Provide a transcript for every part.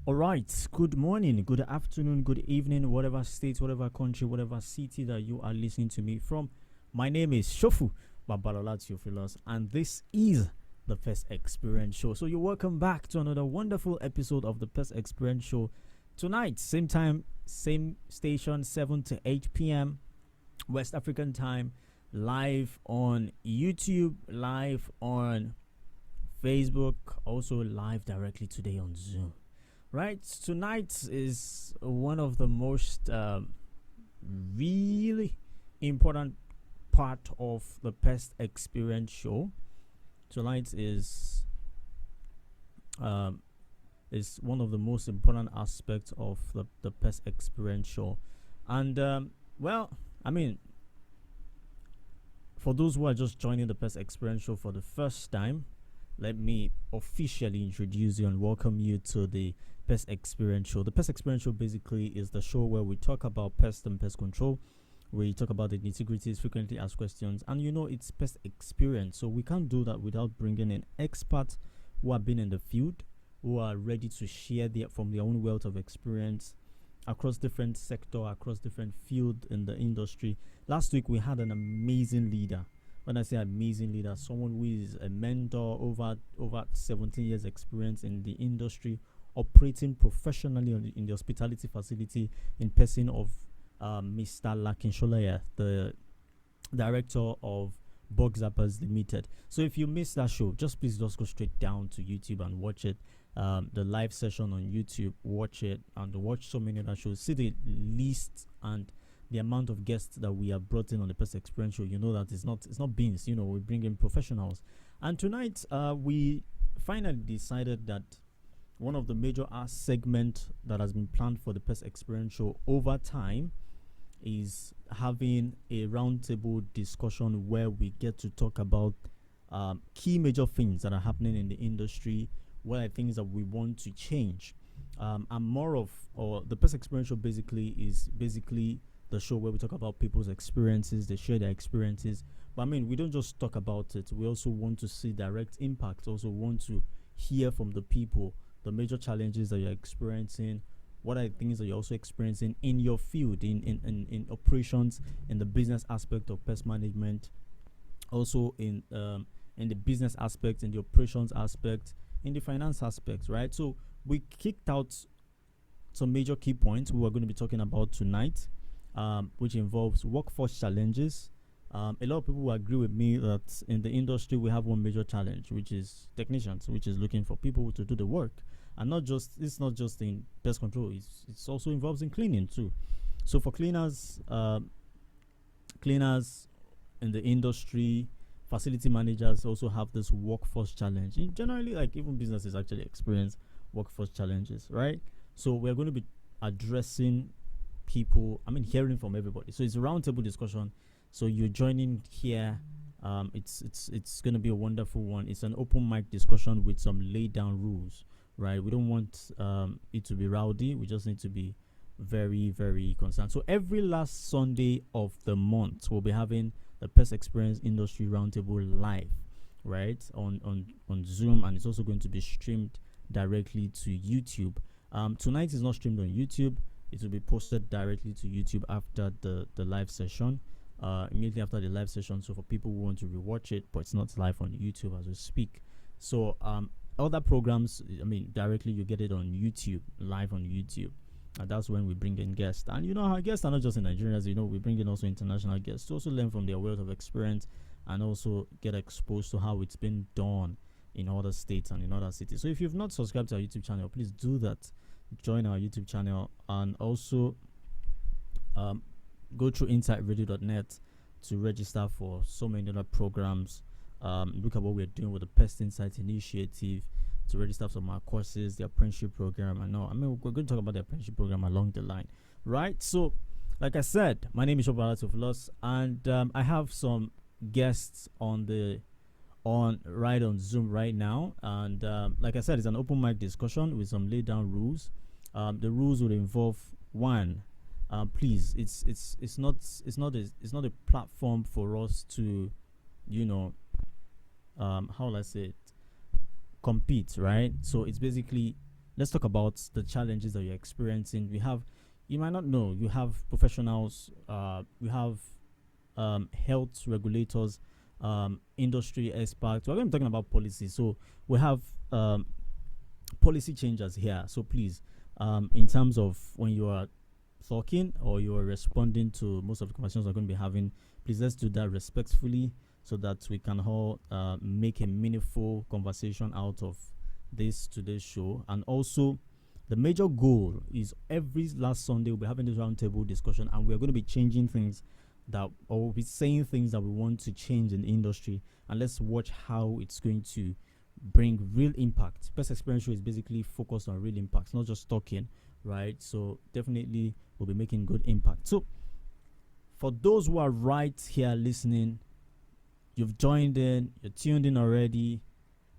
All right. Good morning, good afternoon, good evening, whatever state, whatever country, whatever city that you are listening to me from. My name is Shofu Babalola Theophilus, and this is the Pest Experience Show. So you're welcome back to another wonderful episode of the Pest Experience Show. Tonight, same time, same station, 7 to 8 p.m. West African time, live on YouTube, live on Facebook, also live directly today on Zoom. Right, tonight is one of the most really important part of the Pest Experience Show. Tonight is one of the most important aspects of the Pest Experience Show. And for those who are just joining the Pest Experience Show for the first time, let me officially introduce you and welcome you to the Pest Experience Show. The Pest Experience Show basically is the show where we talk about pest and pest control. We talk about the nitty-gritties, frequently asked questions, and it's pest experience. So we can't do that without bringing in experts who have been in the field, who are ready to share from their own wealth of experience across different sector, across different field in the industry. Last week we had an amazing leader. When I say amazing leader, someone who is a mentor, over 17 years experience in the industry, operating professionally in the hospitality facility, in person of Mr. Lakinsholaya, the director of Bug Zappers Limited. So if you missed that show, please go straight down to YouTube and watch it. The live session on YouTube, watch it, and watch so many other shows. See the list and the amount of guests that we have brought in on the Pest Experience Show. You know that it's not beans. We bring in professionals. And tonight, we finally decided that one of the major segment that has been planned for the Pest Experience Show over time is having a roundtable discussion where we get to talk about key major things that are happening in the industry, what are things that we want to change. The Pest Experience Show is basically the show where we talk about people's experiences, they share their experiences. But we don't just talk about it. We also want to see direct impact. Also want to hear from the people, the major challenges that you're experiencing, what are the things that you're also experiencing in your field, in operations, in the business aspect of pest management, also in the business aspect, in the operations aspect, in the finance aspect, right? So we kicked out some major key points we are going to be talking about tonight, which involves workforce challenges. A lot of people will agree with me that in the industry we have one major challenge, which is technicians, which is looking for people to do the work. And it's not just in pest control, it's also involves in cleaning too. So for cleaners in the industry, facility managers also have this workforce challenge. Generally, like even businesses actually experience workforce challenges, right? So we're going to be addressing hearing from everybody. So it's a roundtable discussion. So you're joining here. It's going to be a wonderful one. It's an open mic discussion with some laid down rules, right? We don't want it to be rowdy. We just need to be very, very concerned. So every last Sunday of the month, we'll be having the Pest Experience Industry Roundtable live, right, on Zoom, and it's also going to be streamed directly to YouTube. Tonight is not streamed on YouTube. It will be posted directly to YouTube after the live session, immediately after the live session. So for people who want to rewatch it, but it's not live on YouTube as we speak. So other programs, directly you get it on YouTube, live on YouTube. And that's when we bring in guests. And our guests are not just in Nigeria, we bring in also international guests to also learn from their wealth of experience and also get exposed to how it's been done in other states and in other cities. So if you've not subscribed to our YouTube channel, please do that. Join our YouTube channel and also go through insightradio.net to register for so many other programs. Look at what we're doing with the PestInsight initiative to register for some of our courses, the apprenticeship program. We're going to talk about the apprenticeship program along the line, right? So, like I said, my name is Shofu Babalola, and I have some guests on Zoom right now. And like I said, it's an open mic discussion with some laid down rules. The rules would involve one. Please, it's not a platform for us to, how will I say it, compete, right? So it's basically let's talk about the challenges that you're experiencing. We have, you might not know, you have professionals, you have health regulators, industry experts. We're going to be talking about policy. So we have policy changers here. So please, in terms of when you are talking or you are responding to most of the conversations we're going to be having, please let's do that respectfully so that we can all make a meaningful conversation out of today's show. And also, the major goal is every last Sunday we'll be having this roundtable discussion, and we're going to be changing things that, or we'll be saying things that we want to change in the industry, and let's watch how it's going to bring real impact. Pest Experience Show is basically focused on real impact, not just talking, right? So definitely we'll be making good impact. So for those who are right here listening, you've joined in, you're tuned in already,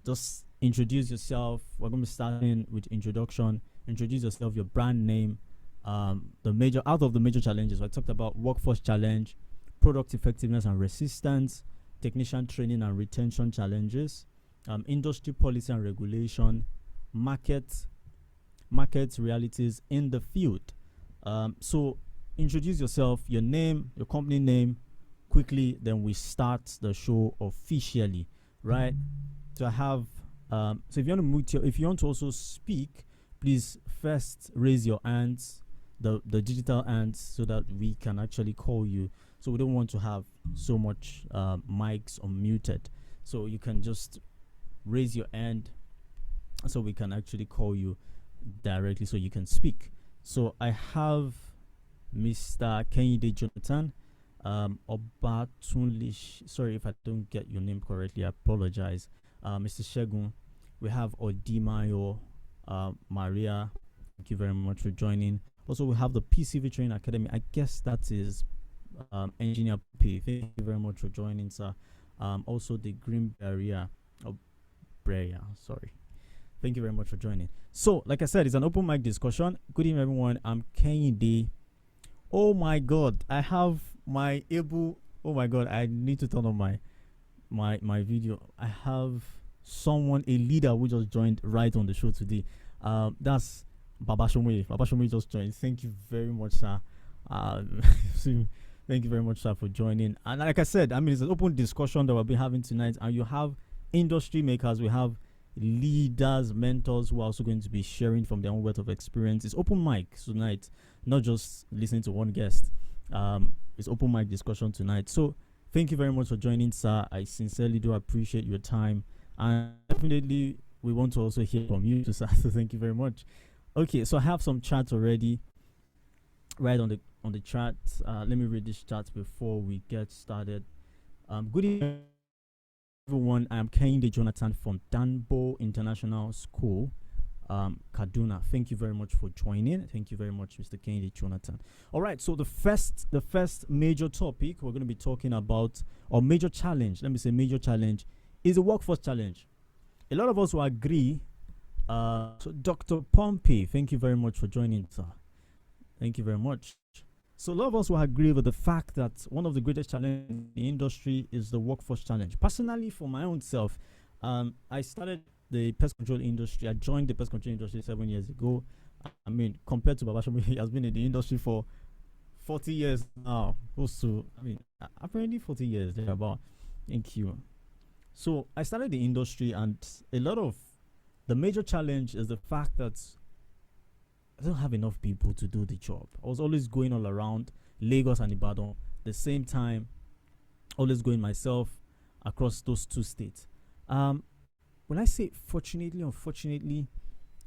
just introduce yourself. We're going to be starting with introduction. Introduce yourself, your brand name, out of the major challenges. I talked about workforce challenge, product effectiveness and resistance, technician training and retention challenges, industry policy and regulation, market realities in the field. So introduce yourself, your name, your company name, quickly, then we start the show officially, right? So I have so if you want to if you want to also speak, please first raise your hands, the digital hands, so that we can actually call you. So we don't want to have so much mics unmuted. So you can just raise your hand so we can actually call you directly so you can speak. So I have Mr. Kehinde Jonathan, Obatunlish. Sorry if I don't get your name correctly, I apologize. Mr. Shegun, we have Odimayo, Maria, thank you very much for joining. Also, we have the PCV Training Academy. I guess that is Engineer P. Thank you very much for joining, sir. Also, the Green Barrier, sorry. Thank you very much for joining. So, like I said, it's an open mic discussion. Good evening, everyone. I'm Kehinde. Oh my God, I have my able. Oh my God, I need to turn on my video. I have someone, a leader who just joined right on the show today. That's Babashome. Babashome just joined. Thank you very much, sir. Thank you very much, sir, for joining. And like I said, I mean, it's an open discussion that we'll be having tonight. And you have industry makers, we have leaders, mentors who are also going to be sharing from their own wealth of experience. It's open mic tonight, not just listening to one guest. It's open mic discussion tonight. So thank you very much for joining, sir. I sincerely do appreciate your time. And definitely, we want to also hear from you, sir. So thank you very much. Okay, so I have some chats already right on the chat. Let me read this chat before we get started. Good evening, everyone. I am Kehinde Jonathan from Danbo International School, Kaduna. Thank you very much for joining. Thank you very much, Mr. Kehinde Jonathan. All right, so the first major topic we're going to be talking about, or major challenge, let me say major challenge, is the workforce challenge. A lot of us will agree. So Dr. Pompey, thank you very much for joining, sir. Thank you very much. So a lot of us will agree with the fact that one of the greatest challenges in the industry is the workforce challenge. Personally, for my own self, I started the pest control industry. I joined the pest control industry 7 years ago. I mean, compared to Babashami, he has been in the industry for 40 years now. Also, I mean, apparently 40 years thereabout. Thank you. So I started the industry, and a lot of the major challenge is the fact that I don't have enough people to do the job. I was always going all around Lagos and Ibadan, the same time, always going myself across those two states. When I say fortunately, unfortunately,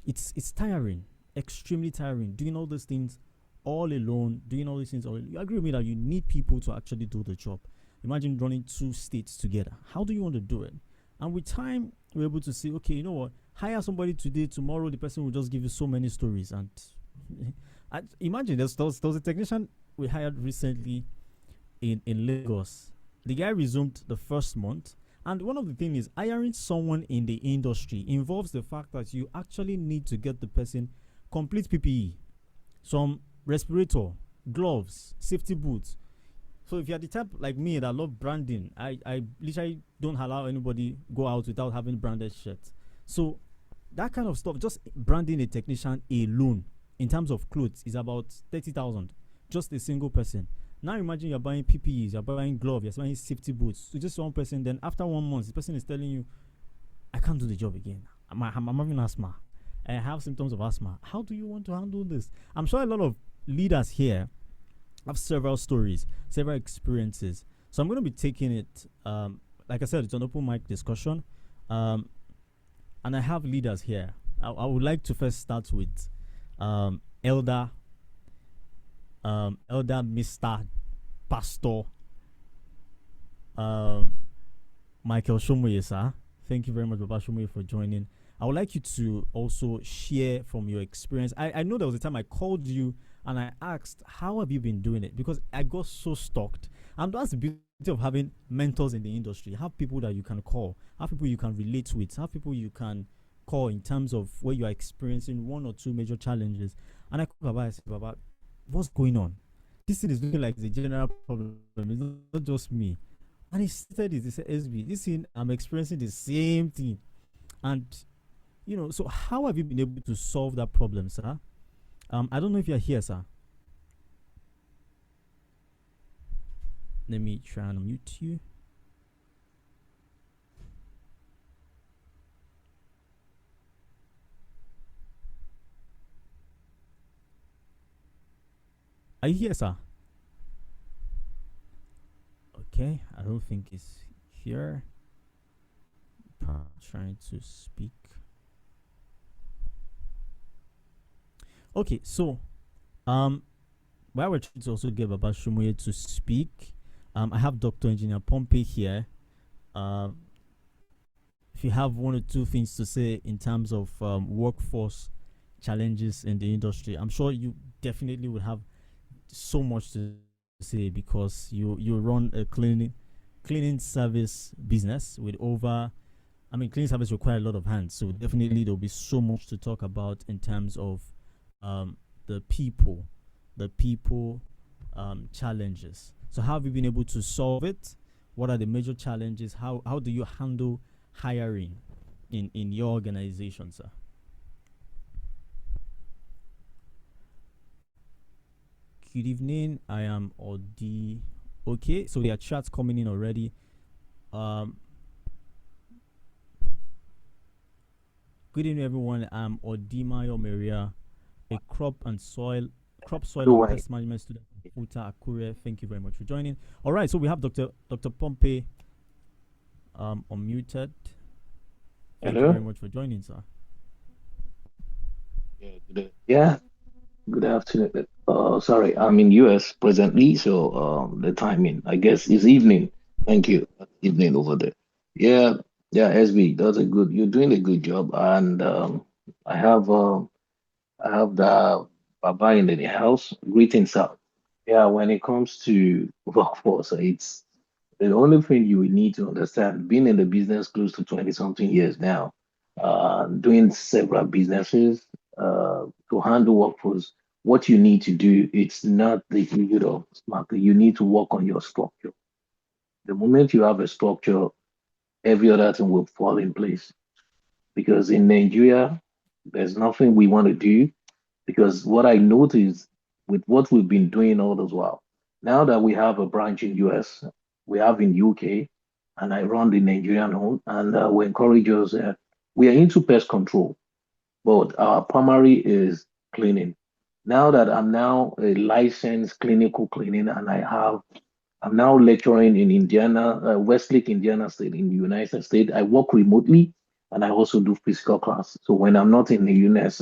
it's tiring, extremely tiring, doing all these things all alone, doing all these things all alone. You agree with me that you need people to actually do the job. Imagine running two states together. How do you want to do it? And with time, we're able to say, okay, you know what? Hire somebody today, tomorrow the person will just give you so many stories. And imagine there was a technician we hired recently in Lagos. The guy resumed the first month. And one of the things is hiring someone in the industry involves the fact that you actually need to get the person complete PPE, some respirator, gloves, safety boots. So if you're the type like me that love branding, I literally don't allow anybody go out without having branded shirts. So that kind of stuff, just branding a technician alone in terms of clothes is about 30,000. Just a single person. Now imagine you're buying PPEs, you're buying gloves, you're buying safety boots to just one person. Then after 1 month, the person is telling you, I can't do the job again. I'm having asthma. I have symptoms of asthma. How do you want to handle this? I'm sure a lot of leaders here have several stories, several experiences. So I'm going to be taking it, like I said, it's an open mic discussion. And I have leaders here. I would like to first start with Elder Mr. Pastor Michael Shomoye, sir. Thank you very much, Baba Shomoye, for joining. I would like you to also share from your experience. I know there was a time I called you and I asked, how have you been doing it? Because I got so stuck. And that's the beauty of having mentors in the industry. Have people that you can call, have people you can relate with, have people you can call in terms of where you are experiencing one or two major challenges. And I called Baba, I said, Baba, what's going on? This thing is looking like the general problem. It's not just me. And he said this, he said, SB, this thing, I'm experiencing the same thing. And so how have you been able to solve that problem, sir? I don't know if you're here, sir. Let me try and mute you. Are you here, sir? Okay, I don't think it's here. Trying to speak. Okay, so while we're trying to also get Baba Shomoye to speak, I have Dr. Engineer Pompey here. If you have one or two things to say in terms of workforce challenges in the industry, I'm sure you definitely would have so much to say, because you run a cleaning service business with cleaning service require a lot of hands, so definitely there'll be so much to talk about in terms of the people challenges. So how have you been able to solve it? What are the major challenges? How do you handle hiring in your organization, sir? Good evening. I am Odi. Okay, so there are chats coming in already. Good evening, everyone. I'm Odimayo Maria, a crop soil and pest management student at Futa Akure. Thank you very much for joining. All right, so we have Dr. Pompey unmuted. Thank you very much for joining, sir. Yeah, good afternoon. Sorry, I'm in US presently, so the timing, I guess, is evening. Thank you. Evening over there. Yeah, yeah, SB, you're doing a good job. And I have I have the Baba in the house. Greetings, sir. Yeah, when it comes to workforce, it's the only thing you will need to understand, being in the business close to 20 something years now, doing several businesses, to handle workforce, what you need to do, it's not the smart. You need to work on your structure. The moment you have a structure, every other thing will fall in place. Because in Nigeria, there's nothing we want to do. Because what I noticed with what we've been doing all this while, now that we have a branch in US, we have in UK, and I run the Nigerian home, and we encourage us. We are into pest control, but our primary is cleaning. Now that I'm now a licensed clinical cleaning, and I'm now lecturing in Indiana, Westlake, Indiana State in the United States. I work remotely, and I also do physical class. So when I'm not in the US,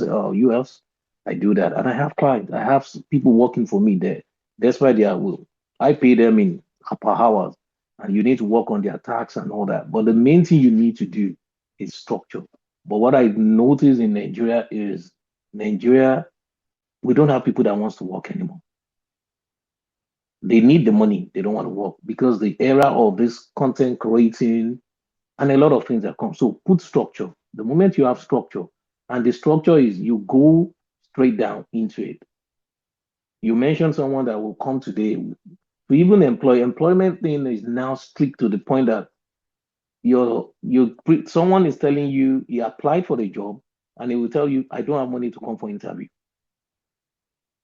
I do that. And I have clients. I have people working for me there. That's why they are will. I pay them in per hours, and you need to work on their tax and all that. But the main thing you need to do is structure. But what I notice in Nigeria is Nigeria, we don't have people that wants to work anymore. They need the money. They don't want to work because the era of this content creating and a lot of things that come. So put structure. The moment you have structure, and the structure is you go straight down into it. You mentioned someone that will come today. To even employment thing is now strict to the point that someone is telling you he applied for the job, and he will tell you, I don't have money to come for interview.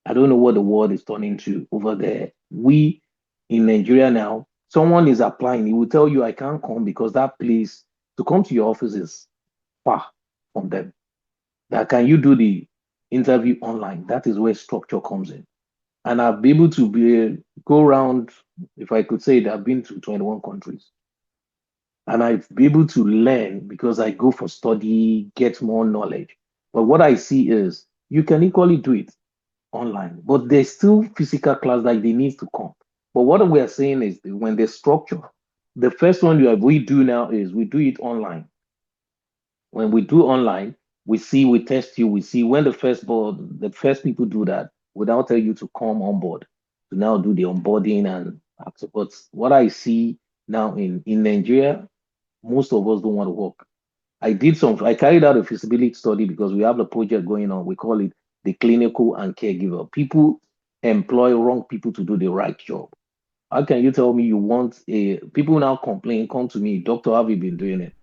I don't know what the world is turning to over there. We in Nigeria now, someone is applying, he will tell you, I can't come because that place to come to your office is far from them. That can you do the interview online? That is where structure comes in. And I'll be able to go around, if I could say it, I've been to 21 countries. And I've been able to learn because I go for study, get more knowledge. But what I see is you can equally do it online, but there's still physical class that they need to come. But what we are saying is when the structure, the first one we do now is we do it online. When we do online, we see, we test you, we see when the first people do that, without tell you to come on board to now do the onboarding and after. But what I see now in Nigeria, most of us don't want to work. I carried out a feasibility study because we have a project going on. We call it the clinical and caregiver. People employ wrong people to do the right job. How can you tell me you want people now complain, come to me, doctor, have you been doing it?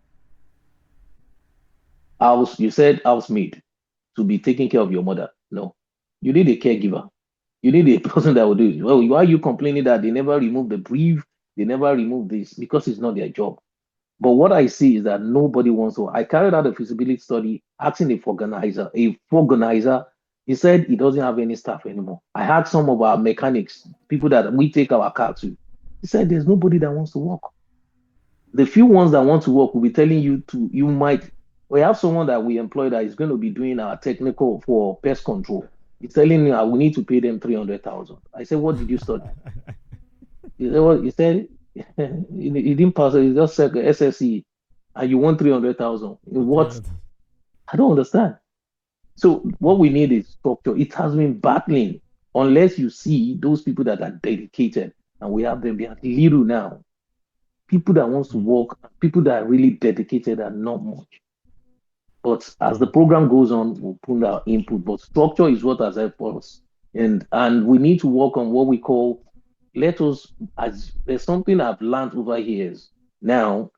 You said housemaid to be taking care of your mother. No, you need a caregiver. You need a person that will do it. Well, why are you complaining that they never remove the brief? They never remove this because it's not their job. But what I see is that nobody wants to. I carried out a feasibility study asking a organizer. He said he doesn't have any staff anymore. I had some of our mechanics, people that we take our car to. He said there's nobody that wants to work. The few ones that want to work will be telling you you might. We have someone that we employ that is going to be doing our technical for pest control. He's telling me we need to pay them 300,000. I said, what did you study? He said, well, he said he didn't pass it. He just said SSE, and you want 300,000. What? I don't understand. So what we need is structure. It has been battling unless you see those people that are dedicated, and we have them. They are little now. People that wants to work, people that are really dedicated are not much. But as the program goes on, we'll put our input. But structure is what has helped us, and we need to work on what we call. As there's something I've learned over years now.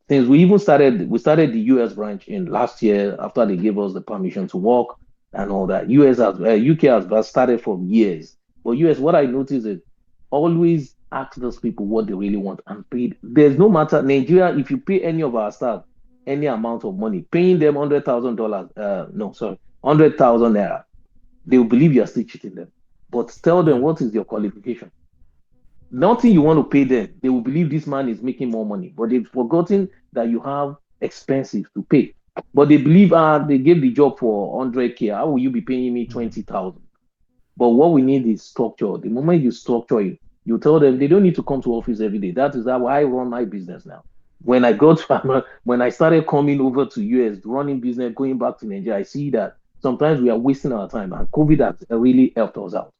Since we started the US branch in last year after they gave us the permission to work and all that. UK has started for years, but US, what I noticed is always ask those people what they really want and pay. There's no matter Nigeria, if you pay any of our staff any amount of money, paying them $100,000, no, sorry, 100,000 naira, they will believe you are still cheating them. But tell them what is your qualification. Nothing you want to pay them, they will believe this man is making more money, but they've forgotten that you have expenses to pay. But they believe they gave the job for 100K. How will you be paying me 20,000? But what we need is structure. The moment you structure it, you tell them they don't need to come to office every day. That is how I run my business now. When I started coming over to US, running business, going back to Nigeria, I see that sometimes we are wasting our time, and COVID has really helped us out.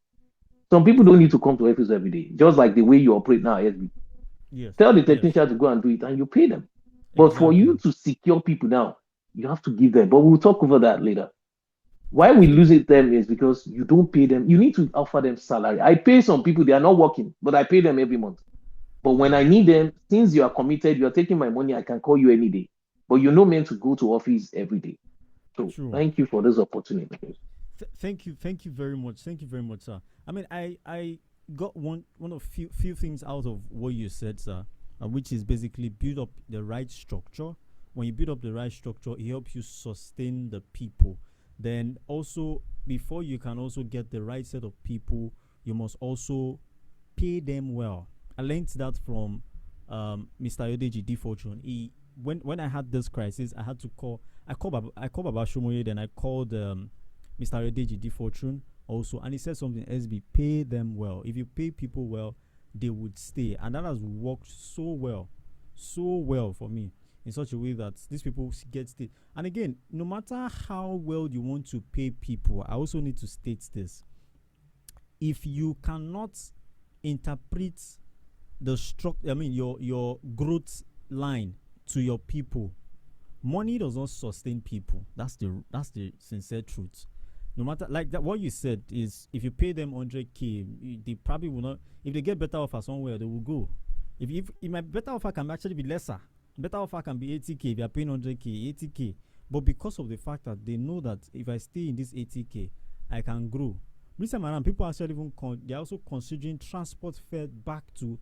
Some people don't need to come to office every day, just like the way you operate now, SB. Yes. Tell the technician to go and do it, and you pay them. But for you to secure people now, you have to give them. But we'll talk over that later. Why we lose it them is because you don't pay them. You need to offer them salary. I pay some people, they are not working, but I pay them every month. But when I need them, since you are committed, you are taking my money, I can call you any day. But you're not meant to go to office every day. So thank you for this opportunity. Thank you very much. Thank you very much, sir. I mean, I got one of few things out of what you said, sir, which is basically build up the right structure. When you build up the right structure, it helps you sustain the people. Then also, before you can also get the right set of people, you must also pay them well. I learned that from Mr. Yodeji D Fortune. When I had this crisis, I called Baba Shomoye, then I called Mr. Yodeji D Fortune also, and he said something, SB, pay them well. If you pay people well, they would stay. And that has worked so well for me, in such a way that these people get stay. And again, no matter how well you want to pay people, I also need to state this. If you cannot interpret the structure, I mean your growth line to your people, money does not sustain people. That's the sincere truth. No matter, like that, what you said is, if you pay them 100K, they probably will not. If they get better offer somewhere, they will go. If my better offer can actually be lesser, better offer can be 80K if you are paying 100K, 80K. But because of the fact that they know that if I stay in this 80K, I can grow. This time around, people actually even they're also considering transport fare back to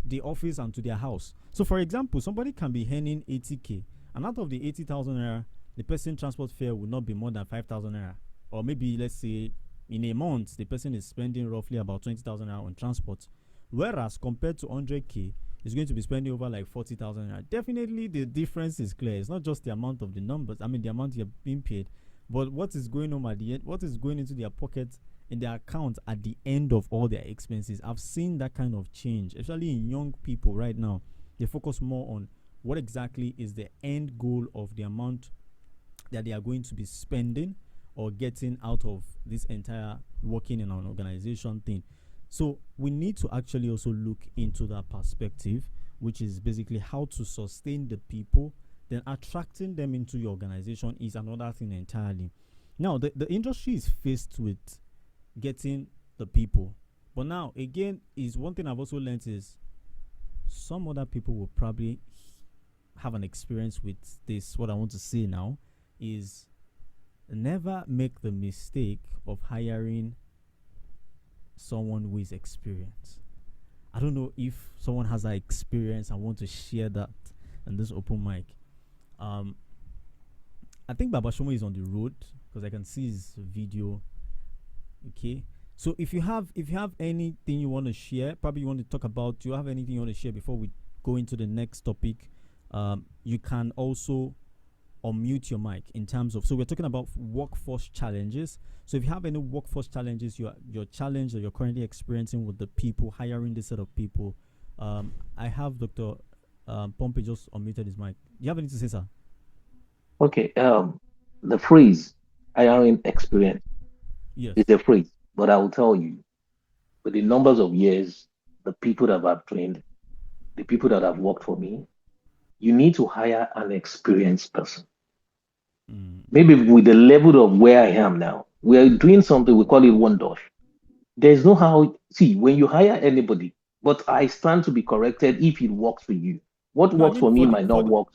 the office and to their house. So, for example, somebody can be earning 80K, and out of the 80,000 naira, the person transport fare will not be more than 5,000 naira. Or maybe, let's say, in a month, the person is spending roughly about 20,000 naira on transport. Whereas, compared to 100K, is going to be spending over like 40,000 naira. Definitely, the difference is clear. It's not just the amount of the numbers, the amount you're being paid, but what is going on at the end, what is going into their pockets in their account at the end of all their expenses. I've seen that kind of change, especially in young people right now. They focus more on what exactly is the end goal of the amount that they are going to be spending or getting out of this entire working in an organization thing. So we need to actually also look into that perspective, which is basically how to sustain the people. Then attracting them into your organization is another thing entirely. Now, the industry is faced with getting the people, but now again, is one thing I've also learned is some other people will probably have an experience with this. What I want to say now is never make the mistake of hiring someone who is experienced. I don't know if someone has that experience. I want to share that in this open mic. I think Babashomo is on the road because I can see his video. Okay, so if you have anything you want to share, probably you want to talk about, do you have anything you want to share before we go into the next topic? You can also unmute your mic in terms of, so we're talking about workforce challenges. So if you have any workforce challenges, your challenge that you're currently experiencing with the people, hiring this set of people, I have Dr. Pompey just unmuted his mic. Do you have anything to say, sir? Okay. The phrase hiring experience. Yes. It's a phrase, but I will tell you, with the numbers of years, the people that I've trained, the people that have worked for me, you need to hire an experienced person. Maybe with the level of where I am now, we are doing something, we call it one dosh. There's no how, see, when you hire anybody, but I stand to be corrected if it works for you. What No, works for me might not work.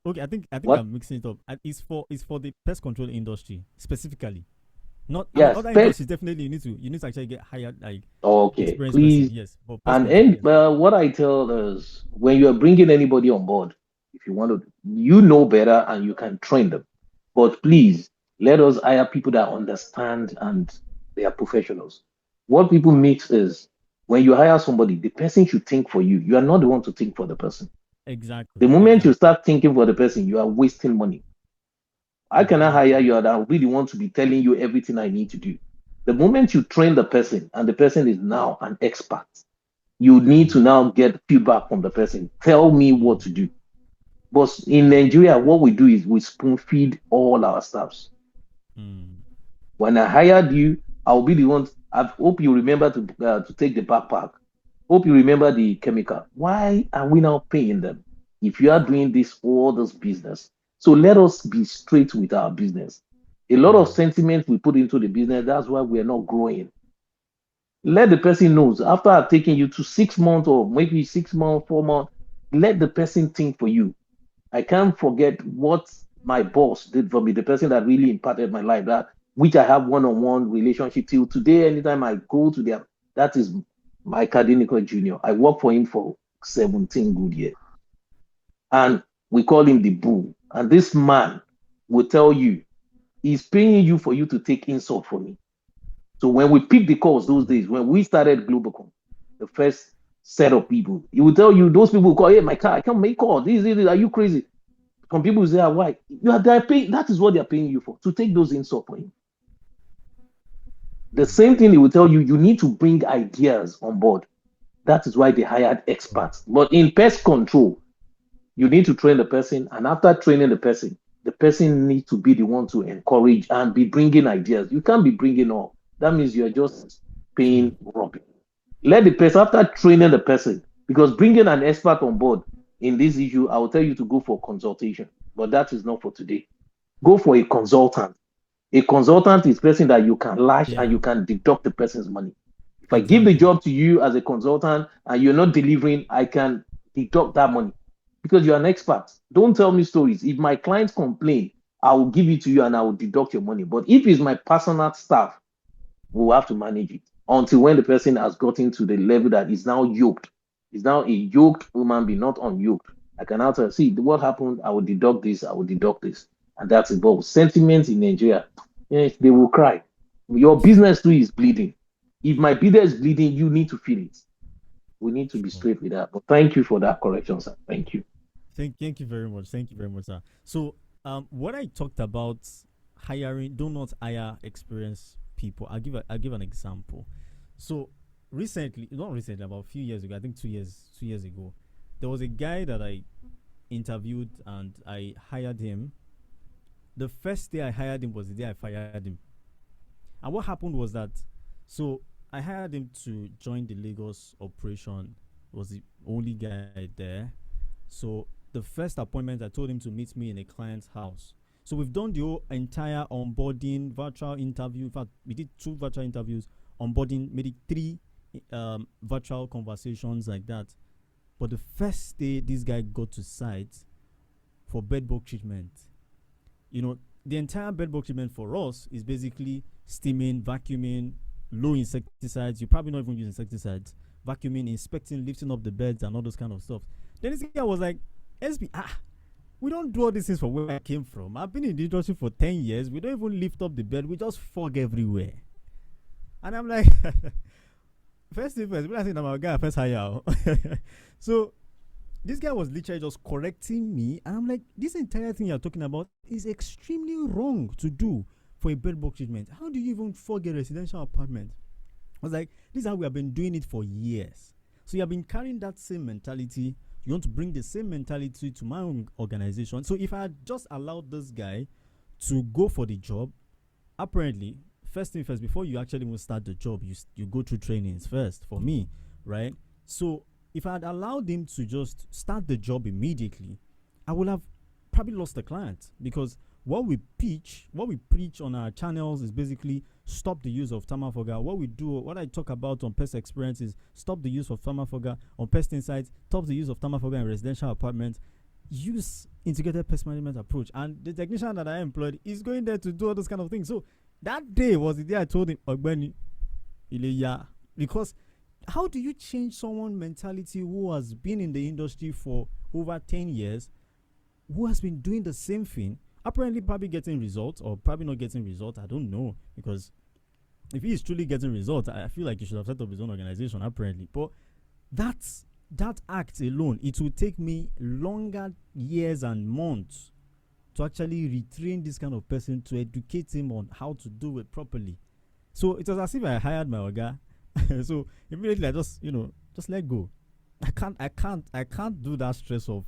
Okay, I think What? I'm mixing it up. It's for the pest control industry specifically. Not Yes, other industries. Definitely, you need to actually get hired like okay, experienced person. please. Yes, but pest And control, yes. what I tell is when you are bringing anybody on board, if you want to, you know better and you can train them. But please let us hire people that understand and they are professionals. What people mix is when you hire somebody, the person should think for you. You are not the one to think for the person. Exactly. The moment you start thinking for the person, you are wasting money. I cannot hire you and I really want to be telling you everything I need to do. The moment you train the person and the person is now an expert, you need to now get feedback from the person. Tell me what to do. But in Nigeria, what we do is we spoon feed all our staffs. When I hired you, I'll be the one. I hope you remember to take the backpack. Hope you remember the chemical. Why are we now paying them if you are doing all this business? So let us be straight with our business. A lot of sentiment we put into the business. That's why we are not growing. Let the person knows after I've taken you to 6 months or maybe 6 months, 4 months, let the person think for you. I can't forget what my boss did for me, the person that really impacted my life, that which I have one-on-one relationship till today. Anytime I go to them, that is Mike Adenico Jr. I worked for him for 17 good years. And we call him the bull. And this man will tell you, he's paying you for you to take insult for me. So when we picked the calls those days, when we started Globacom, the first set of people, he will tell you, those people will call, hey, my car, I can't make calls. This, are you crazy? Some people say, why? They're paying, that is what they're paying you for, to take those insults for him. The same thing he will tell you, you need to bring ideas on board. That is why they hired experts. But in pest control, you need to train the person. And after training the person needs to be the one to encourage and be bringing ideas. You can't be bringing all. That means you're just paying rubbish. Let the person, after training the person, because bringing an expert on board in this issue, I will tell you to go for consultation. But that is not for today. Go for a consultant. A consultant is a person that you can lash and you can deduct the person's money. If I give the job to you as a consultant and you're not delivering, I can deduct that money because you're an expert. Don't tell me stories. If my clients complain I will give it to you and I will deduct your money. But if it's my personal staff, we will have to manage it until when the person has gotten to the level that is now yoked. Is now a yoked human being, not unyoked. I can now tell, see what happened. I will deduct this. I will deduct this, and that's it. But sentiments in Nigeria, yes, they will cry. Your business too is bleeding. If my business is bleeding, you need to feel it. We need to be Sure. straight with that. But thank you for that correction, sir. Thank you. Thank you very much. Thank you very much, sir. So, what I talked about hiring, do not hire experienced people. I'll give an example. So, recently, not recently, about a few years ago, I think 2 years ago, there was a guy that I interviewed and I hired him. The first day I hired him was the day I fired him. And what happened was that, so I hired him to join the Lagos operation. Was the only guy there. So the first appointment, I told him to meet me in a client's house. So we've done the whole entire onboarding, virtual interview. In fact, we did 2 virtual interviews, onboarding, maybe 3 virtual conversations like that. But the first day, this guy got to site for bedbug treatment. The entire bedbug treatment for us is basically steaming, vacuuming, low insecticides. You probably not even use insecticides. Vacuuming, inspecting, lifting up the beds, and all those kind of stuff. Then this guy was like, SB, we don't do all these things from where I came from. I've been in the industry for 10 years. We don't even lift up the bed. We just fog everywhere. And I'm like, first thing first, when I think I'm a guy, first hire. So this guy was literally just correcting me. And I'm like, this entire thing you're talking about is extremely wrong to do for a bedbug treatment. How do you even fog a residential apartment? I was like, this is how we have been doing it for years. So you have been carrying that same mentality. You want to bring the same mentality to my own organization. So if I had just allowed this guy to go for the job, apparently, first thing first, before you actually even start the job, you go through trainings first for me, right? So if I had allowed him to just start the job immediately, I would have probably lost the client, because what we preach on our channels is basically stop the use of thermofoga. What I talk about on Pest Experience is stop the use of thermofoga. On PestInsight, stop the use of thermofoga in residential apartments. Use integrated pest management approach. And the technician that I employed is going there to do all those kind of things. So that day was the day I told him, Ogbeni, Ileya, because how do you change someone's mentality who has been in the industry for over 10 years, who has been doing the same thing, apparently probably getting results or probably not getting results? I don't know, because if he is truly getting results, I feel like he should have set up his own organization, apparently. But that act alone, it will take me longer years and months to actually retrain this kind of person, to educate him on how to do it properly. So it was as if I hired my Oga. So immediately I just let go. I can't do that stress of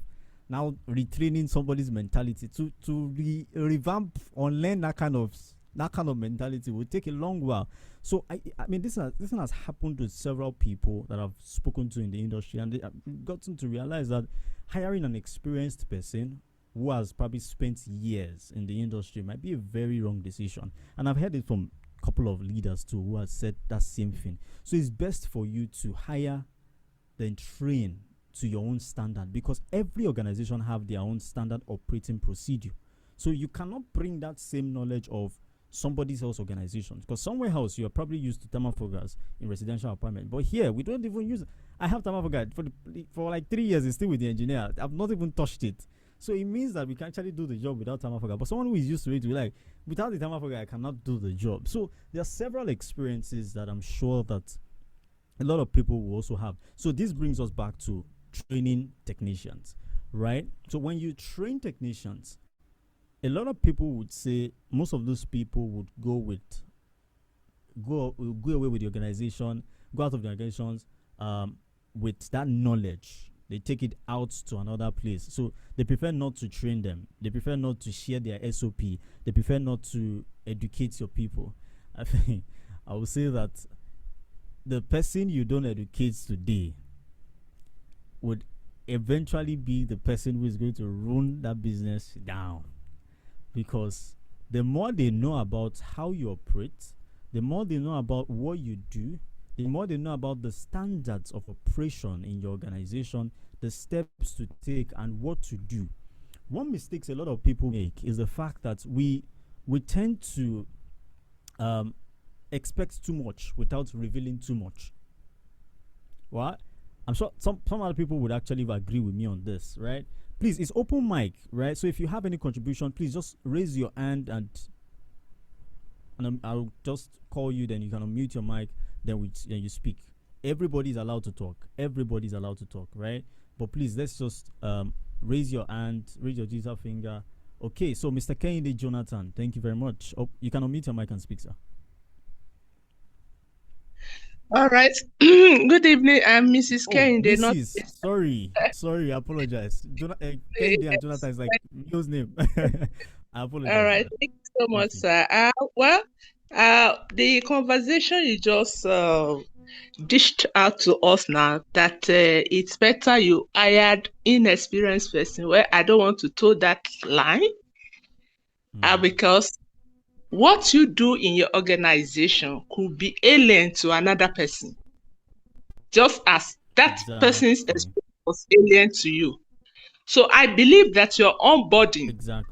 now retraining somebody's mentality to revamp or learn that kind of mentality will take a long while. So I mean this has happened to several people that I've spoken to in the industry, and I've gotten to realize that hiring an experienced person who has probably spent years in the industry might be a very wrong decision. And I've heard it from a couple of leaders too who have said that same thing. So it's best for you to hire, then train to your own standard, because every organization have their own standard operating procedure. So you cannot bring that same knowledge of somebody else's organization, because somewhere else you are probably used to thermofogas in residential apartment, but here we don't even use it. I have thermofoga for like 3 years. It's still with the engineer. I've not even touched it. So it means that we can actually do the job without thermofoga. But someone who is used to it will be like, without the thermofoga, I cannot do the job. So there are several experiences that I'm sure that a lot of people will also have. So this brings us back to training technicians, right? So when you train technicians, a lot of people would say most of those people would go away with the organization, go out of the organizations with that knowledge. They take it out to another place. So they prefer not to train them. They prefer not to share their SOP. They prefer not to educate your people. I think I would say that the person you don't educate today would eventually be the person who is going to run that business down. Because the more they know about how you operate, the more they know about what you do, the more they know about the standards of operation in your organization, the steps to take and what to do, one mistakes a lot of people make is the fact that we tend to um, expect too much without revealing too much. What? I'm sure some other people would actually agree with me on this, right? Please, it's open mic, right? So if you have any contribution, please just raise your hand and I'll just call you. Then you can unmute your mic. Then you speak. Everybody's allowed to talk. Everybody's allowed to talk, right? But please, let's just raise your hand, raise your digital finger. Okay, so Mr. Kennedy Jonathan, thank you very much. Oh, you can unmute your mic and speak, sir. All right. Good evening. I'm Mrs. Kennedy. Sorry, I apologize. Kennedy and Jonathan is like Leo's name. I apologize. All right. Thank you so much, sir. The conversation you just dished out to us now that it's better you hired inexperienced person. Well, I don't want to toe that line because what you do in your organization could be alien to another person, just as that person's experience was alien to you. So I believe that your onboarding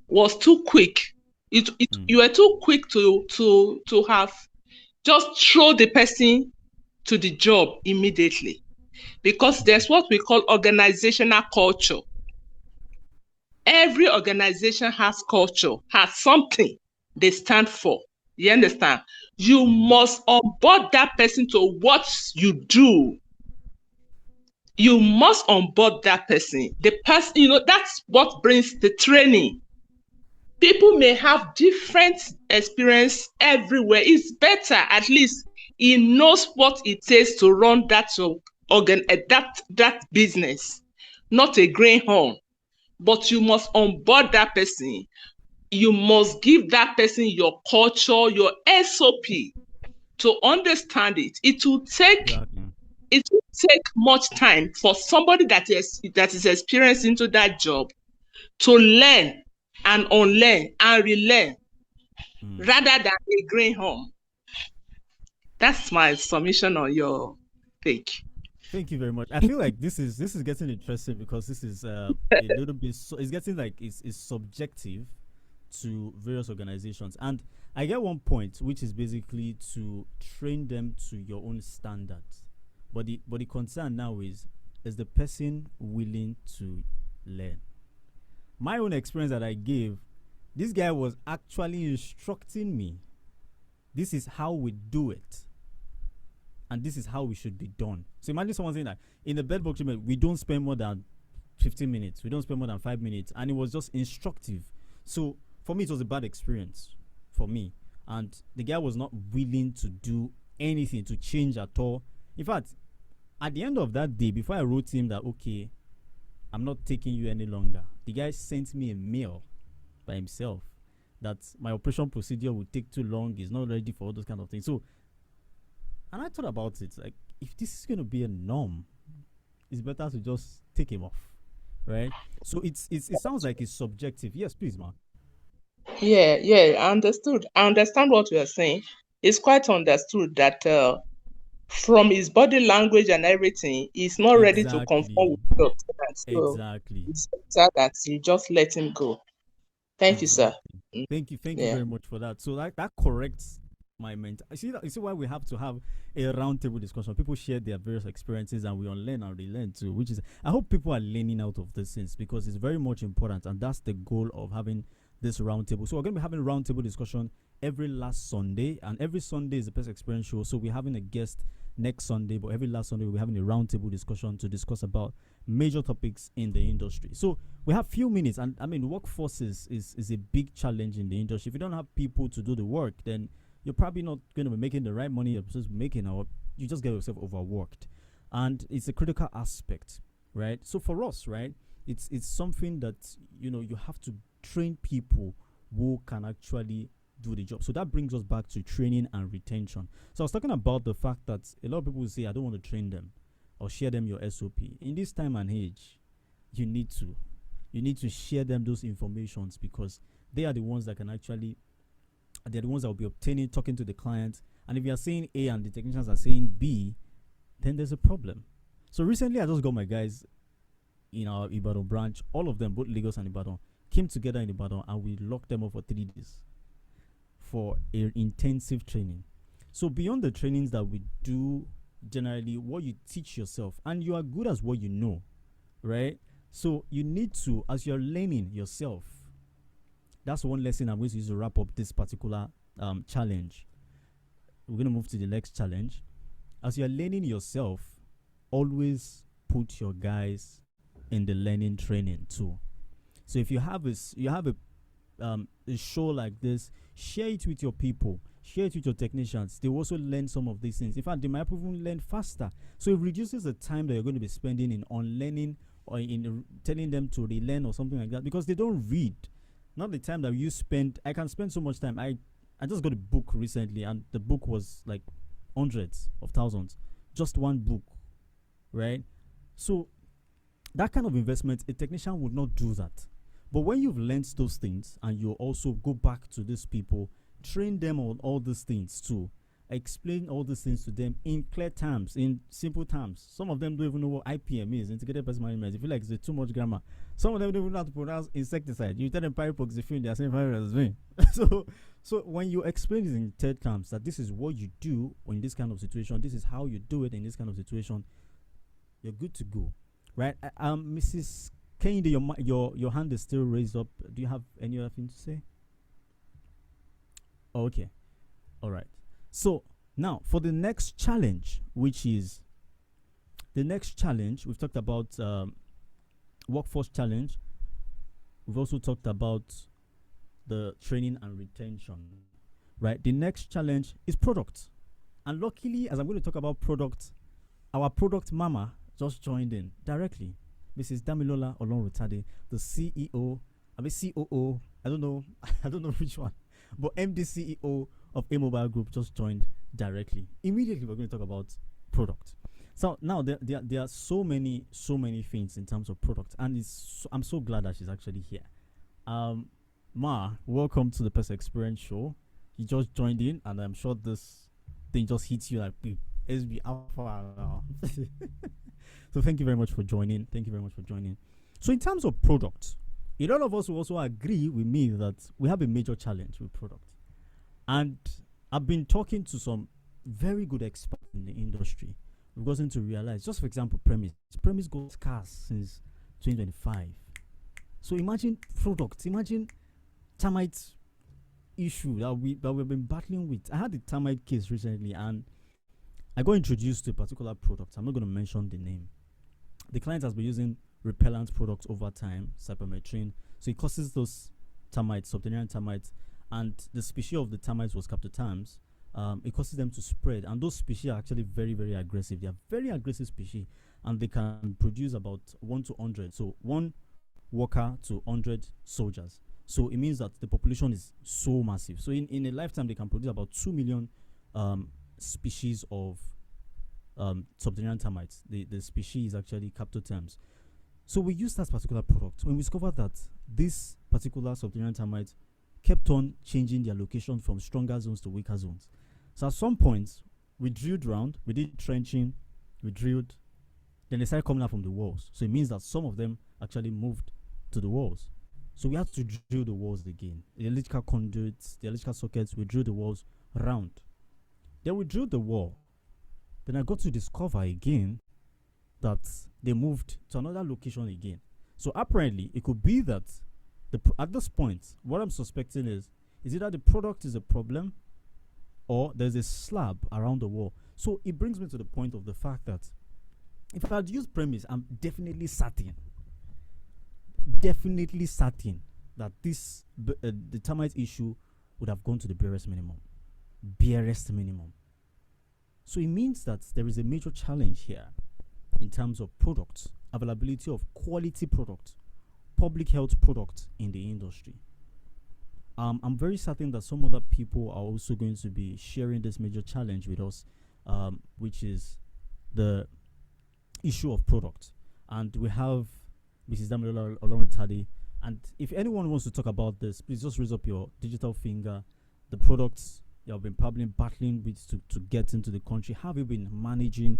was too quick. You were too quick to have just throw the person to the job immediately, because there's what we call organizational culture. Every organization has culture, has something they stand for. You understand? You must onboard that person to what you do. You must onboard that person. The person, that's what brings the training. People may have different experience everywhere. It's better, at least he knows what it takes to run that business, not a greenhorn. But you must onboard that person. You must give that person your culture, your SOP to understand it. It will take much time for somebody that is experienced into that job to learn and unlearn and relearn rather than a greenhorn. That's my submission on your take. Thank you very much. I feel like this is getting interesting because this is a little bit. It's getting like it's subjective to various organizations, and I get one point, which is basically to train them to your own standards. But the concern now is the person willing to learn? My own experience that I gave, this guy was actually instructing me. This is how we do it. And this is how we should be done. So imagine someone saying that in the bedbug treatment, we don't spend more than 15 minutes. We don't spend more than 5 minutes. And it was just instructive. So for me, it was a bad experience for me. And the guy was not willing to do anything, to change at all. In fact, at the end of that day, before I wrote him that, okay, I'm not taking you any longer, the guy sent me a mail by himself that my operation procedure would take too long. He's not ready for all those kind of things. So, and I thought about it, like, if this is going to be a norm, it's better to just take him off, right? So it sounds like it's subjective. Yes, please, man. Yeah, I understood. I understand what you are saying. It's quite understood that from his body language and everything, he's not ready to conform with your plans. So exactly. It's better that you just let him go. Thank you, sir. Thank you very much for that. So that corrects my mental. You see why we have to have a roundtable discussion. People share their various experiences and we unlearn and relearn too, which is, I hope people are learning out of this things because it's very much important, and that's the goal of having this roundtable. So we're going to be having a roundtable discussion every last Sunday, and every Sunday is the Pest Experience show. So we're having a guest next Sunday, but every last Sunday we'll be having a roundtable discussion to discuss about major topics in the industry. So we have few minutes, and I mean, workforce is a big challenge in the industry. If you don't have people to do the work, then you're probably not going to be making the right money you're supposed to be making, or you just get yourself overworked. And it's a critical aspect, right? So for us, right, it's something that, you have to train people who can actually do the job. So that brings us back to training and retention. So I was talking about the fact that a lot of people say, I don't want to train them or share them your SOP. In this time and age, you need to share them those informations, because they are the ones that can actually, they're the ones that will be obtaining, talking to the client. And if you are saying A and the technicians are saying B, then there's a problem. So recently I just got my guys in our Ibadan branch, all of them, both Lagos and Ibadan, came together in Ibadan, and we locked them up for 3 days for intensive training. So beyond the trainings that we do generally, what you teach yourself, and you are good as what you know, right? So you need to, as you're learning yourself, that's one lesson I'm going to use to wrap up this particular challenge. We're going to move to the next challenge. As you're learning yourself, always put your guys in the learning training too. So if you have a show like this, share it with your people, share it with your technicians. They also learn some of these things. In fact, they might even learn faster. So it reduces the time that you're going to be spending in unlearning or in telling them to relearn or something like that, because they don't read. Not the time that you spend. I can spend so much time. I just got a book recently, and the book was like hundreds of thousands. Just one book, right? So that kind of investment, a technician would not do that. But when you've learned those things and you also go back to these people, train them on all these things too, explain all these things to them in clear terms, in simple terms. Some of them don't even know what IPM is, integrated pest management. They feel like it's too much grammar. Some of them don't even know how to pronounce insecticide. You tell them pyropoxyphene, they are saying pyropoxyphene. So when you explain this in clear terms, that this is what you do in this kind of situation, this is how you do it in this kind of situation, you're good to go, right? Mrs. Kende, your hand is still raised up. Do you have any other thing to say? Okay, all right. So now for the next challenge, which is the next challenge, we've talked about workforce challenge. We've also talked about the training and retention, right? The next challenge is product. And luckily, as I'm going to talk about product, our product mama just joined in directly. Mrs. Damilola Olonrotade, the CEO, COO, I don't know which one, but MD CEO of A Mobile Group just joined directly. Immediately, we're going to talk about product. So now there are so many things in terms of product, and I'm so glad that she's actually here. Ma, welcome to the Pest Experience Show. You just joined in, and I'm sure this thing just hits you like SB Alpha now. So thank you very much for joining. So in terms of product, a lot of us will also agree with me that we have a major challenge with product. And I've been talking to some very good experts in the industry. We've gotten to realize, just for example, premise got scarce since 2025. So imagine products, imagine termite issue that we've been battling with. I had the termite case recently, and I got introduced to a particular product. I'm not going to mention the name. The client has been using repellent products over time, cypermethrin. So it causes those termites, subterranean termites, and the species of the termites was Captoterms. It causes them to spread, and those species are actually very, very aggressive. They are very aggressive species, and they can produce about 1 to 100. So 1 worker to 100 soldiers. So it means that the population is so massive. So in a lifetime, they can produce about 2 million species of subterranean termites. The species is actually Captoterms. So we used that particular product when we discovered that this particular subterranean termite kept on changing their location from stronger zones to weaker zones. So at some point, we drilled around, we did trenching, we drilled, then they started coming out from the walls. So it means that some of them actually moved to the walls. So we had to drill the walls again. The electrical conduits, the electrical sockets, we drilled the walls round. Then we drilled the wall. Then I got to discover again that they moved to another location again. So apparently, it could be that at this point, what I'm suspecting is either the product is a problem or there's a slab around the wall. So it brings me to the point of the fact that if I had used premise, I'm definitely certain that the termite issue would have gone to the barest minimum. So it means that there is a major challenge here in terms of products, availability of quality products, public health products in the industry. I'm very certain that some other people are also going to be sharing this major challenge with us, which is the issue of product. And we have Mrs. Damilola Olonrotade. And if anyone wants to talk about this, please just raise up your digital finger. The products you have been probably battling with to get into the country. Have you been managing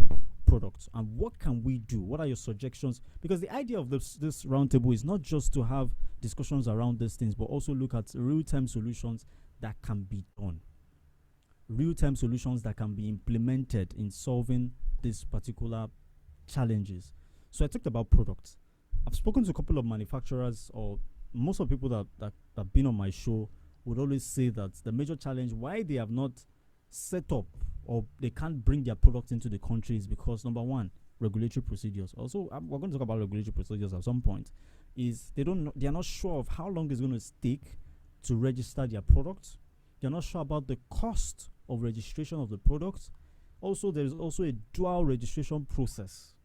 product and what can we do? What are your suggestions? Because the idea of this roundtable is not just to have discussions around these things, but also look at real-time solutions that can be done. Real-time solutions that can be implemented in solving these particular challenges. So I talked about products. I've spoken to a couple of manufacturers, or most of the people that have been on my show would always say that the major challenge why they have not set up or they can't bring their products into the country is because, number one, regulatory procedures. Also, we're going to talk about regulatory procedures at some point. Is they are not sure of how long it's going to take to register their products. They're not sure about the cost of registration of the products. Also, there is also a dual registration process.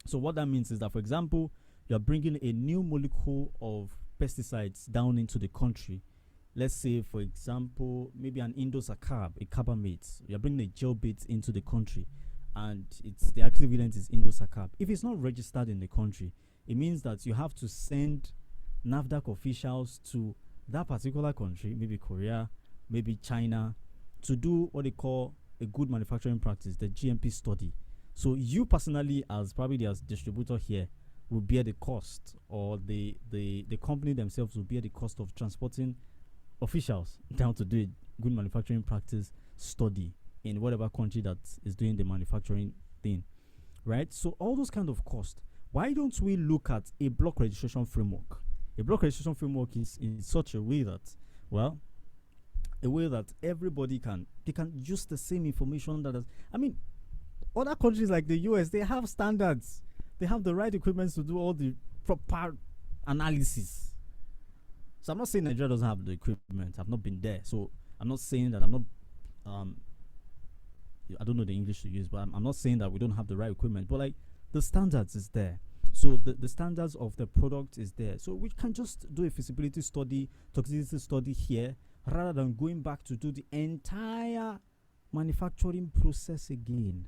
So what that means is that, for example, you're bringing a new molecule of pesticides down into the country. Let's say, for example, maybe an indosacab, a carbamate. You're bringing a gel bait into the country, and the active ingredient is indosacab. If it's not registered in the country, it means that you have to send NAFDAC officials to that particular country, maybe Korea, maybe China, to do what they call a good manufacturing practice, the GMP study. So you personally, as probably the distributor here, will bear the cost, or the company themselves will bear the cost of transporting officials down to do a good manufacturing practice study in whatever country that is doing the manufacturing thing, right? So all those kind of costs. Why don't we look at a block registration framework? A block registration framework is in such a way that, well, a way that everybody can use the same information that is, other countries like the US, they have standards. They have the right equipment to do all the proper analysis. So I'm not saying Nigeria doesn't have the equipment. I've not been there. So I'm not saying that I don't know the English to use, but I'm not saying that we don't have the right equipment. But like, the standards is there. So the standards of the product is there. So we can just do a feasibility study, toxicity study here, rather than going back to do the entire manufacturing process again.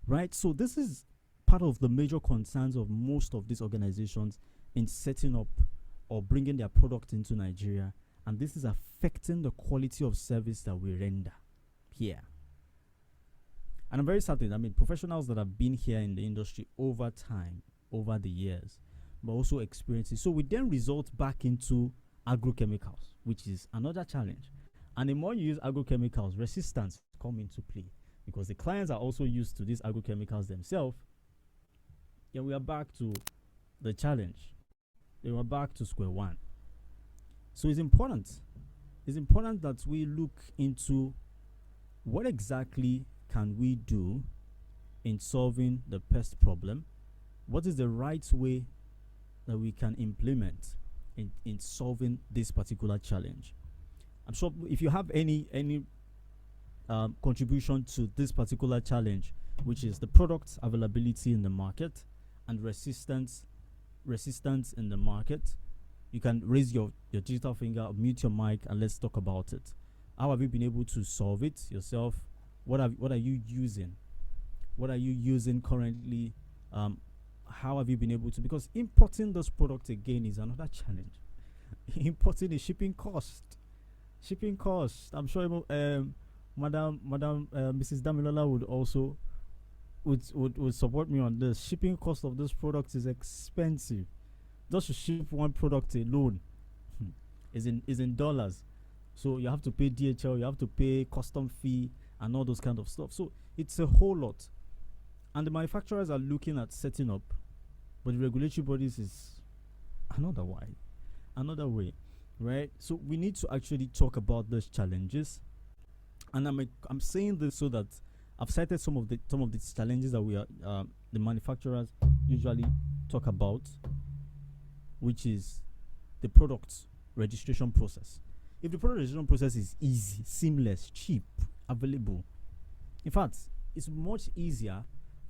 Right? So this is part of the major concerns of most of these organizations in setting up or bringing their product into Nigeria. And this is affecting the quality of service that we render here. And I'm very certain, professionals that have been here in the industry over time, over the years, but also experiences. So we then result back into agrochemicals, which is another challenge. And the more you use agrochemicals, resistance come into play, because the clients are also used to these agrochemicals themselves. Yeah, we are back to the challenge. They were back to square one. So it's important. It's important that we look into what exactly can we do in solving the pest problem. What is the right way that we can implement in solving this particular challenge? I'm sure if you have any contribution to this particular challenge, which is the product availability in the market and resistance in the market, you can raise your digital finger, mute your mic, and let's talk about it. How have you been able to solve it yourself? What are you using? What are you using currently? How have you been able to? Because importing those products again is another challenge. Importing is shipping cost. I'm sure Madam Mrs. Damilola would also would support me on this. Shipping cost of this product is expensive. Just to ship one product alone is in dollars. So you have to pay DHL, you have to pay custom fee and all those kind of stuff. So it's a whole lot. And the manufacturers are looking at setting up, but the regulatory bodies is another way, right? So we need to actually talk about those challenges. And I'm saying this so that I've cited some of these challenges that we are the manufacturers usually talk about, which is the product registration process. If the product registration process is easy, seamless, cheap, available, in fact, it's much easier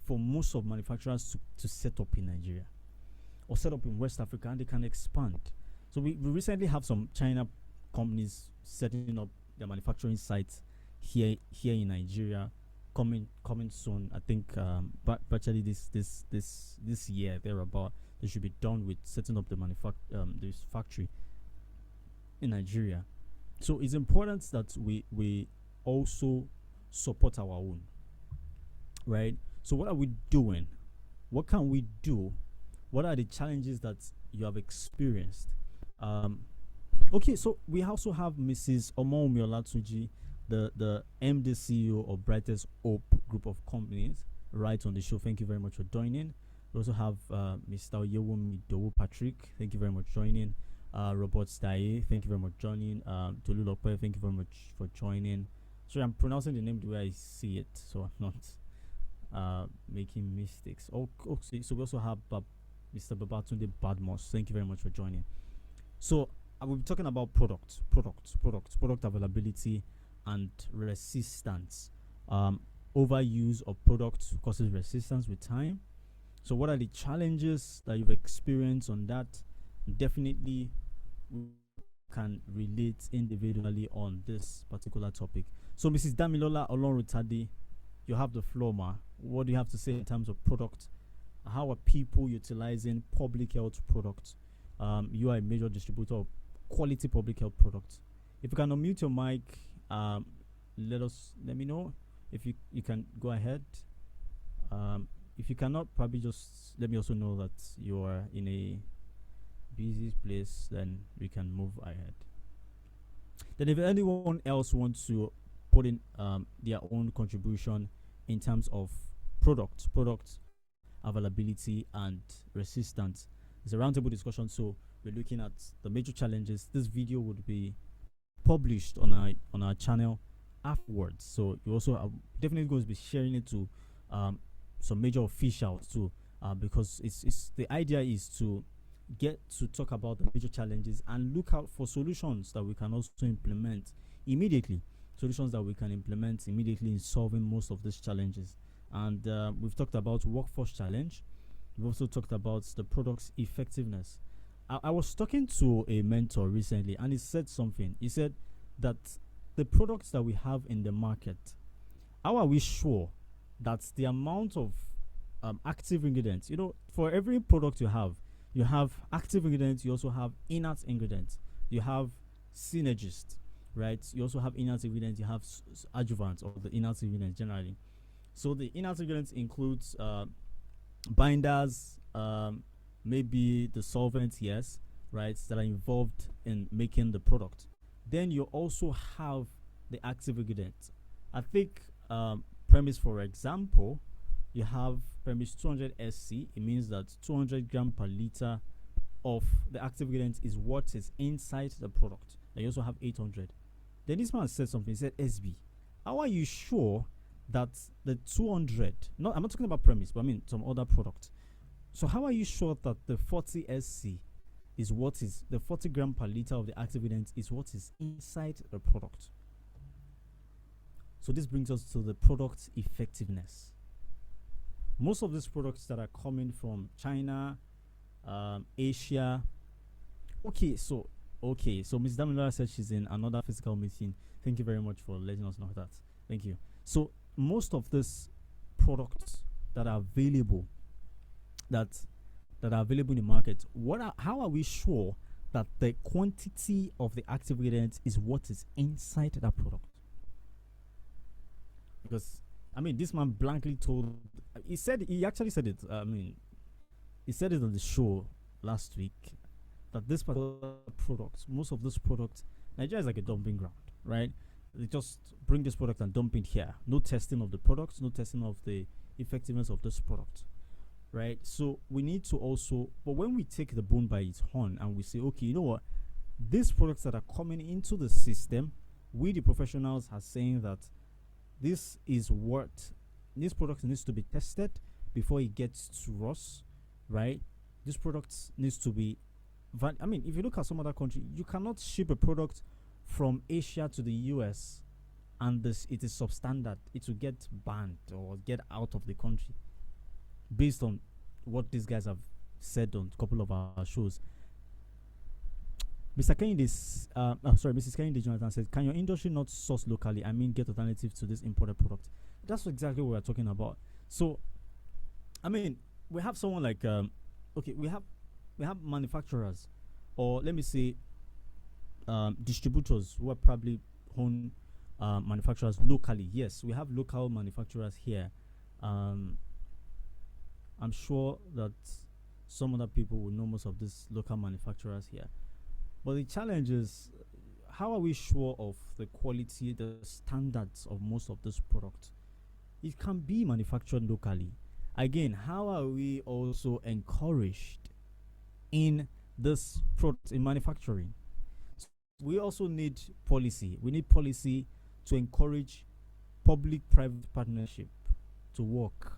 for most of manufacturers to set up in Nigeria or set up in West Africa, and they can expand. So we recently have some China companies setting up their manufacturing sites here in Nigeria, coming soon. I think virtually this year thereabout, they should be done with setting up this factory in Nigeria. So it's important that we also support our own. right? So what are we doing? What can we do? What are the challenges that you have experienced? Um, okay, so we also have Mrs. Omomi Olatunji, the MD CEO of Brightest Hope Group of Companies, right on the show. Thank you very much for joining. We also have Mr. Oyewumi Dowu Patrick. Thank you very much for joining. Robert Staye, thank you very much for joining. Tolu Lope, thank you very much for joining. Sorry, I'm pronouncing the name the way I see it, so I'm not making mistakes. Okay, so we also have Mr. Babatunde Badmos. Thank you very much for joining. So I will be talking about product availability and resistance. Overuse of products causes resistance with time. So what are the challenges that you've experienced on that? Definitely we can relate individually on this particular topic. So Mrs. Damilola Olorutade, you have the floor, ma. What do you have to say in terms of product? How are people utilizing public health products? You are a major distributor of quality public health products. If you can unmute your mic, let me know. If you can go ahead. If you cannot, probably just let me also know that you are in a busy place, then we can move ahead. Then if anyone else wants to put in their own contribution in terms of product availability and resistance, it's a roundtable discussion, so we're looking at the major challenges. This video would be published on our channel afterwards, so you also are definitely going to be sharing it to some major officials too, because it's the idea is to get to talk about the major challenges and look out for solutions that we can also implement immediately. Solutions that we can implement immediately in solving most of these challenges. And we've talked about workforce challenge. We've also talked about the product's effectiveness. I was talking to a mentor recently, and he said something. He said that the products that we have in the market, how are we sure that the amount of active ingredients, for every product you have active ingredients, you also have inert ingredients, you have synergist, right? You also have inert ingredients, you have adjuvants, or the inert ingredients generally. So the inert ingredients includes binders, maybe the solvents, yes, right, that are involved in making the product. Then you also have the active ingredients. I think premise, for example, you have premise 200 SC. It means that 200 gram per liter of the active ingredient is what is inside the product. And you also have 800. Then this man said something. He said, SB, how are you sure that the 200, I'm not talking about premise, but I mean some other product. So how are you sure that the 40 SC is what is, the 40 gram per liter of the active ingredient is what is inside the product? So this brings us to the product effectiveness. Most of these products that are coming from China, Asia. Okay, so Ms. Damilola said she's in another physical meeting. Thank you very much for letting us know that. Thank you. So most of these products that are available, that are available in the market, how are we sure that the quantity of the active ingredients is what is inside that product? Because this man blankly told, he actually said it. He said it on the show last week that this particular product, most of those products, Nigeria is like a dumping ground, right? They just bring this product and dump it here. No testing of the products, no testing of the effectiveness of this product, right? So we need to also, but when we take the bone by its horn and we say, okay, you know what, these products that are coming into the system, we the professionals are saying that this is what this product needs to be tested before it gets to us, right? This product needs to be if you look at some other country, you cannot ship a product from Asia to the US and it is substandard. It will get banned or get out of the country based on what these guys have said on a couple of our shows. Mr. Kennedy, Mrs. Kennedy Jonathan said, can your industry not source locally? Get alternative to this imported product. That's exactly what we're talking about. So, we have someone like, we have manufacturers, or let me say, distributors who are probably own manufacturers locally. Yes, we have local manufacturers here Um, I'm sure that some other people will know most of these local manufacturers here. But the challenge is, how are we sure of the quality, the standards of most of this product? It can be manufactured locally. Again, how are we also encouraged in this product in manufacturing? We also need policy. We need policy to encourage public-private partnership to work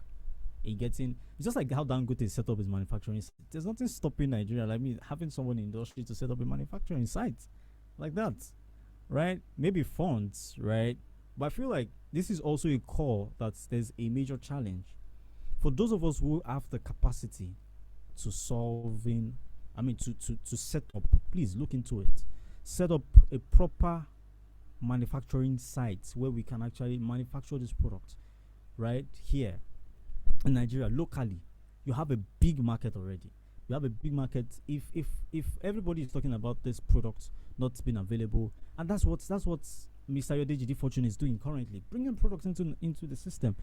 in getting. It's just like how Dangote set up his manufacturing. There's nothing stopping Nigeria, like me, having someone in the industry to set up a manufacturing site like that, right? Maybe funds, right? But I feel like this is also a call that there's a major challenge for those of us who have the capacity to solving. I mean, to set up. Please look into it. Set up a proper manufacturing site where we can actually manufacture this product right here in Nigeria locally. You have a big market already. You have a big market. If everybody is talking about this product not being available, and that's what Mr. Yodeji Fortune is doing currently, bringing products into the system,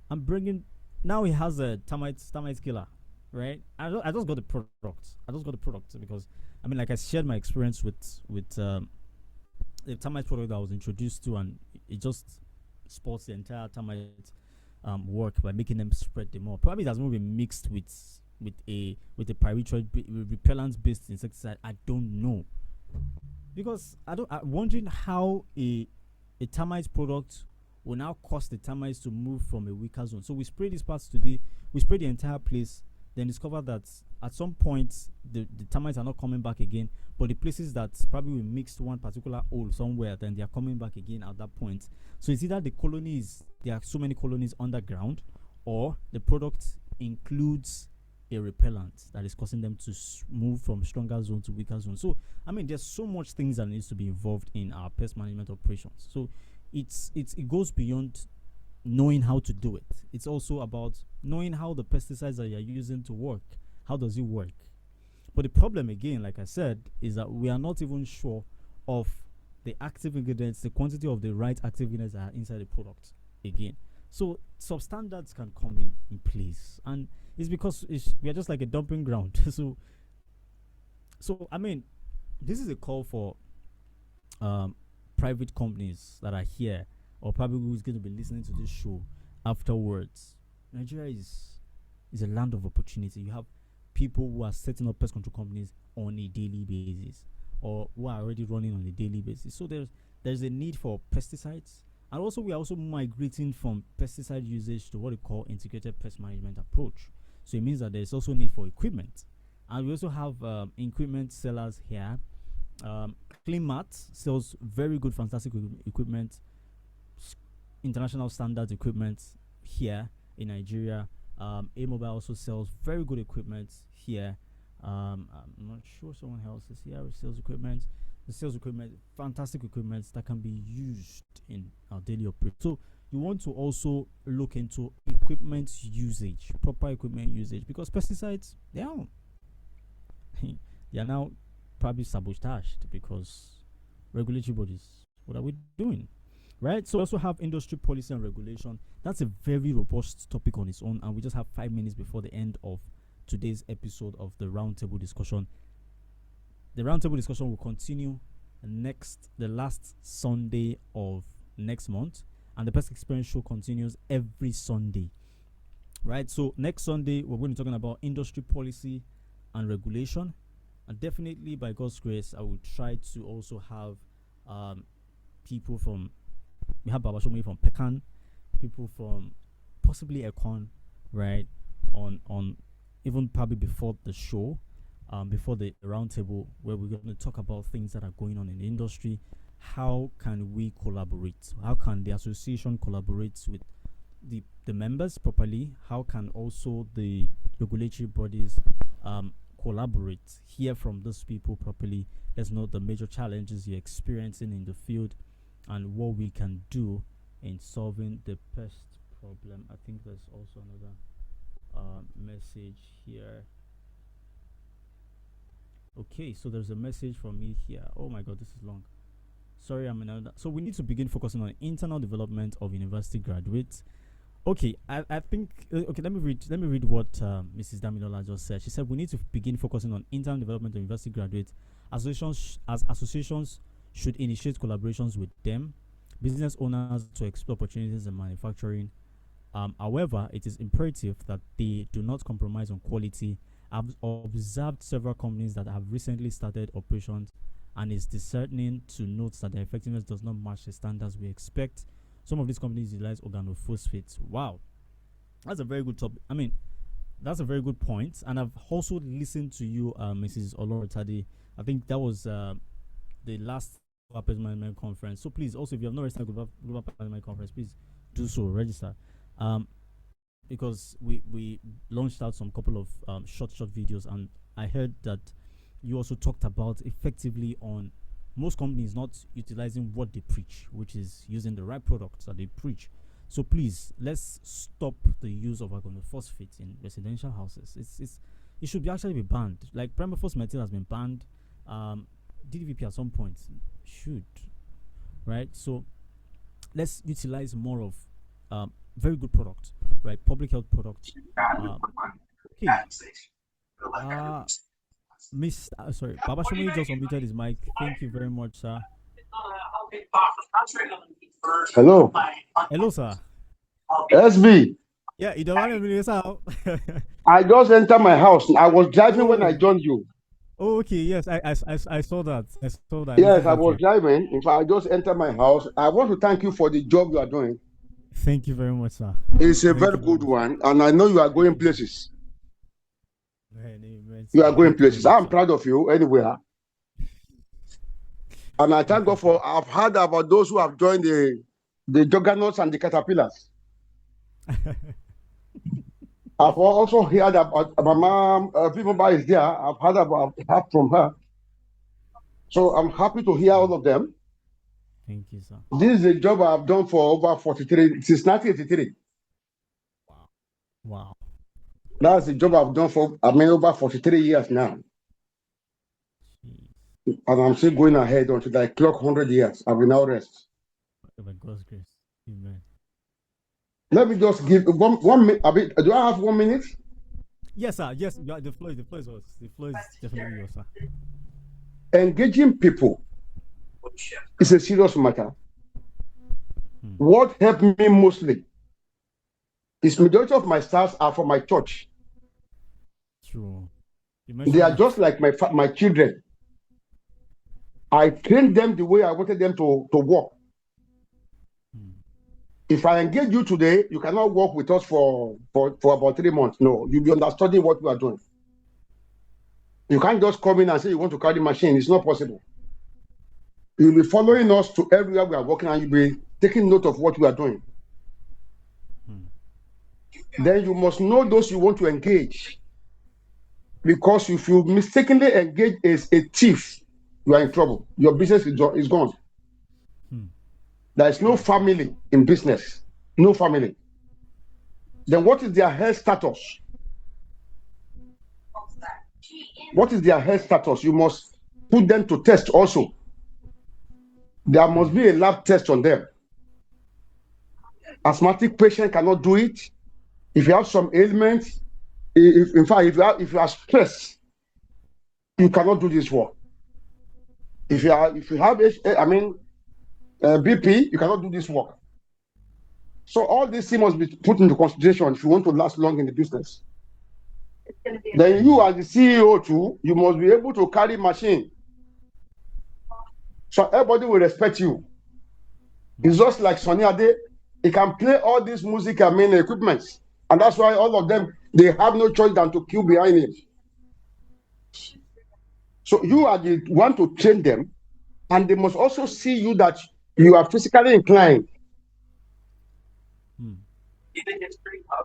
and bringing. Now he has a termite killer, right? I just got the product. Because I mean, like I shared my experience with the termite product that I was introduced to, and it just spots the entire termite work by making them spread them more. Probably it has not been mixed with a pyrethroid repellent based insecticide. I don't know, because I'm wondering how a termite product will now cause the termites to move from a weaker zone. So we spray these parts today, we spray the entire place, then discover that at some point the termites are not coming back again, but the places that probably we mixed one particular hole somewhere, then they are coming back again at that point. So it's either the colonies, there are so many colonies underground, or the product includes a repellent that is causing them to move from stronger zone to weaker zone. So I mean, there's so much things that needs to be involved in our pest management operations. So it goes beyond knowing how to do it. It's also about knowing how the pesticides that you're using to work. How does it work? But the problem, again, like I said, is that we are not even sure of the active ingredients, the quantity of the right active ingredients that are inside the product again. So substandards can come in place, and it's because we are just like a dumping ground. so I mean, this is a call for private companies that are here, or probably who's going to be listening to this show afterwards. Nigeria is a land of opportunity. You have people who are setting up pest control companies on a daily basis, or who are already running on a daily basis. So there's a need for pesticides, and also we are also migrating from pesticide usage to what we call integrated pest management approach. So it means that there's also need for equipment, and we also have equipment sellers here. CleanMat sells very good, fantastic equipment, international standards equipment here in Nigeria. A-Mobile also sells very good equipment here. I'm not sure someone else is here who sells equipment. The sales equipment, fantastic equipment that can be used in our daily operation. So you want to also look into equipment usage, proper equipment usage, because pesticides, they are now probably sabotaged because regulatory bodies, what are we doing? Right? So we also have industry policy and regulation. That's a very robust topic on its own, and we just have 5 minutes before the end of today's episode of the roundtable discussion. The roundtable discussion will continue the last Sunday of next month, and the Pest Experience show continues every Sunday. Right? So next Sunday we're going to be talking about industry policy and regulation, and definitely by God's grace I will try to also have people from, we have Babashomi from Pecan, people from possibly Econ, right, on even probably before the show, before the roundtable, where we're going to talk about things that are going on in the industry. How can we collaborate? How can the association collaborate with the members properly? How can also the regulatory bodies collaborate, hear from those people properly? Let's know the major challenges you're experiencing in the field and what we can do in solving the pest problem. I think there's also another message here. Okay, so there's a message from me here. Oh my god, this is long. Sorry, I'm another. So we need to begin focusing on internal development of university graduates. Okay, I think okay. Let me read what Mrs. Damilola just said. She said we need to begin focusing on internal development of university graduates. Associations should initiate collaborations with them, business owners to explore opportunities in manufacturing. However, it is imperative that they do not compromise on quality. I've observed several companies that have recently started operations, and it's disheartening to note that their effectiveness does not match the standards we expect. Some of these companies utilize organophosphates. Wow, that's a very good topic. I mean, that's a very good point. And I've also listened to you, Mrs. Olorotade. I think that was the last Global Pest Management Conference. So please, also, if you have not registered Global Pest Management Conference, please do so. Register. Because we launched out some couple of short videos, and I heard that you also talked about effectively on most companies not utilizing what they preach, which is using the right products that they preach. So please, let's stop the use of organophosphate in residential houses. It should actually be banned. Like permafos methyl has been banned. DDVP at some point should, right? So let's utilize more of very good products, right? Public health products. Okay. Sorry, Baba Shomi just unmuted his mic. Thank you very much, sir. Hello. Hello, sir. SB. Yeah, you don't want to be out. I just entered my house. I was driving when I joined you. Oh, okay. Yes, I saw that. I saw that. Yes, I was driving. In fact, I just entered my house. I want to thank you for the job you are doing. Thank you very much, sir. It's a very good one, and I know you are going places. You are going places. I'm proud of you anywhere. And I thank God for, I've heard about those who have joined the juggernauts and the caterpillars. I've also heard about my mom, people by is there. I've heard from her. So I'm happy to hear all of them. Thank you, sir. This is a job I've done for over 43, since 1983. Wow. That's the job I've done for, over 43 years now. Jeez. And I'm still going ahead until I clock 100 years. I will now rest. By God's grace. Amen. Let me just give one minute. Do I have 1 minute? Yes, sir. Yes, the floor is yours. The floor is definitely yours, sir. Engaging people is a serious matter. What helped me mostly is majority of my staffs are from my church. True. They are just like my children. I trained them the way I wanted them to work. If I engage you today, you cannot work with us for about 3 months. No, you'll be understanding what we are doing. You can't just come in and say you want to carry machine. It's not possible. You'll be following us to everywhere we are working, and you'll be taking note of what we are doing. Then you must know those you want to engage. Because if you mistakenly engage as a thief, you are in trouble. Your business is gone. There is no family in business. No family. Then what is their health status? What is their health status? You must put them to test also. There must be a lab test on them. Asthmatic patient cannot do it. If you have some ailments, if you are stressed, you cannot do this work. If you have BP, you cannot do this work. So all these things must be put into consideration if you want to last long in the business. Then you as the CEO too, you must be able to carry machine. So everybody will respect you. It's just like Sonny Ade, he can play all this music equipment. And that's why all of them, they have no choice than to queue behind him. So you are the one to train them, and they must also see you that you are physically inclined.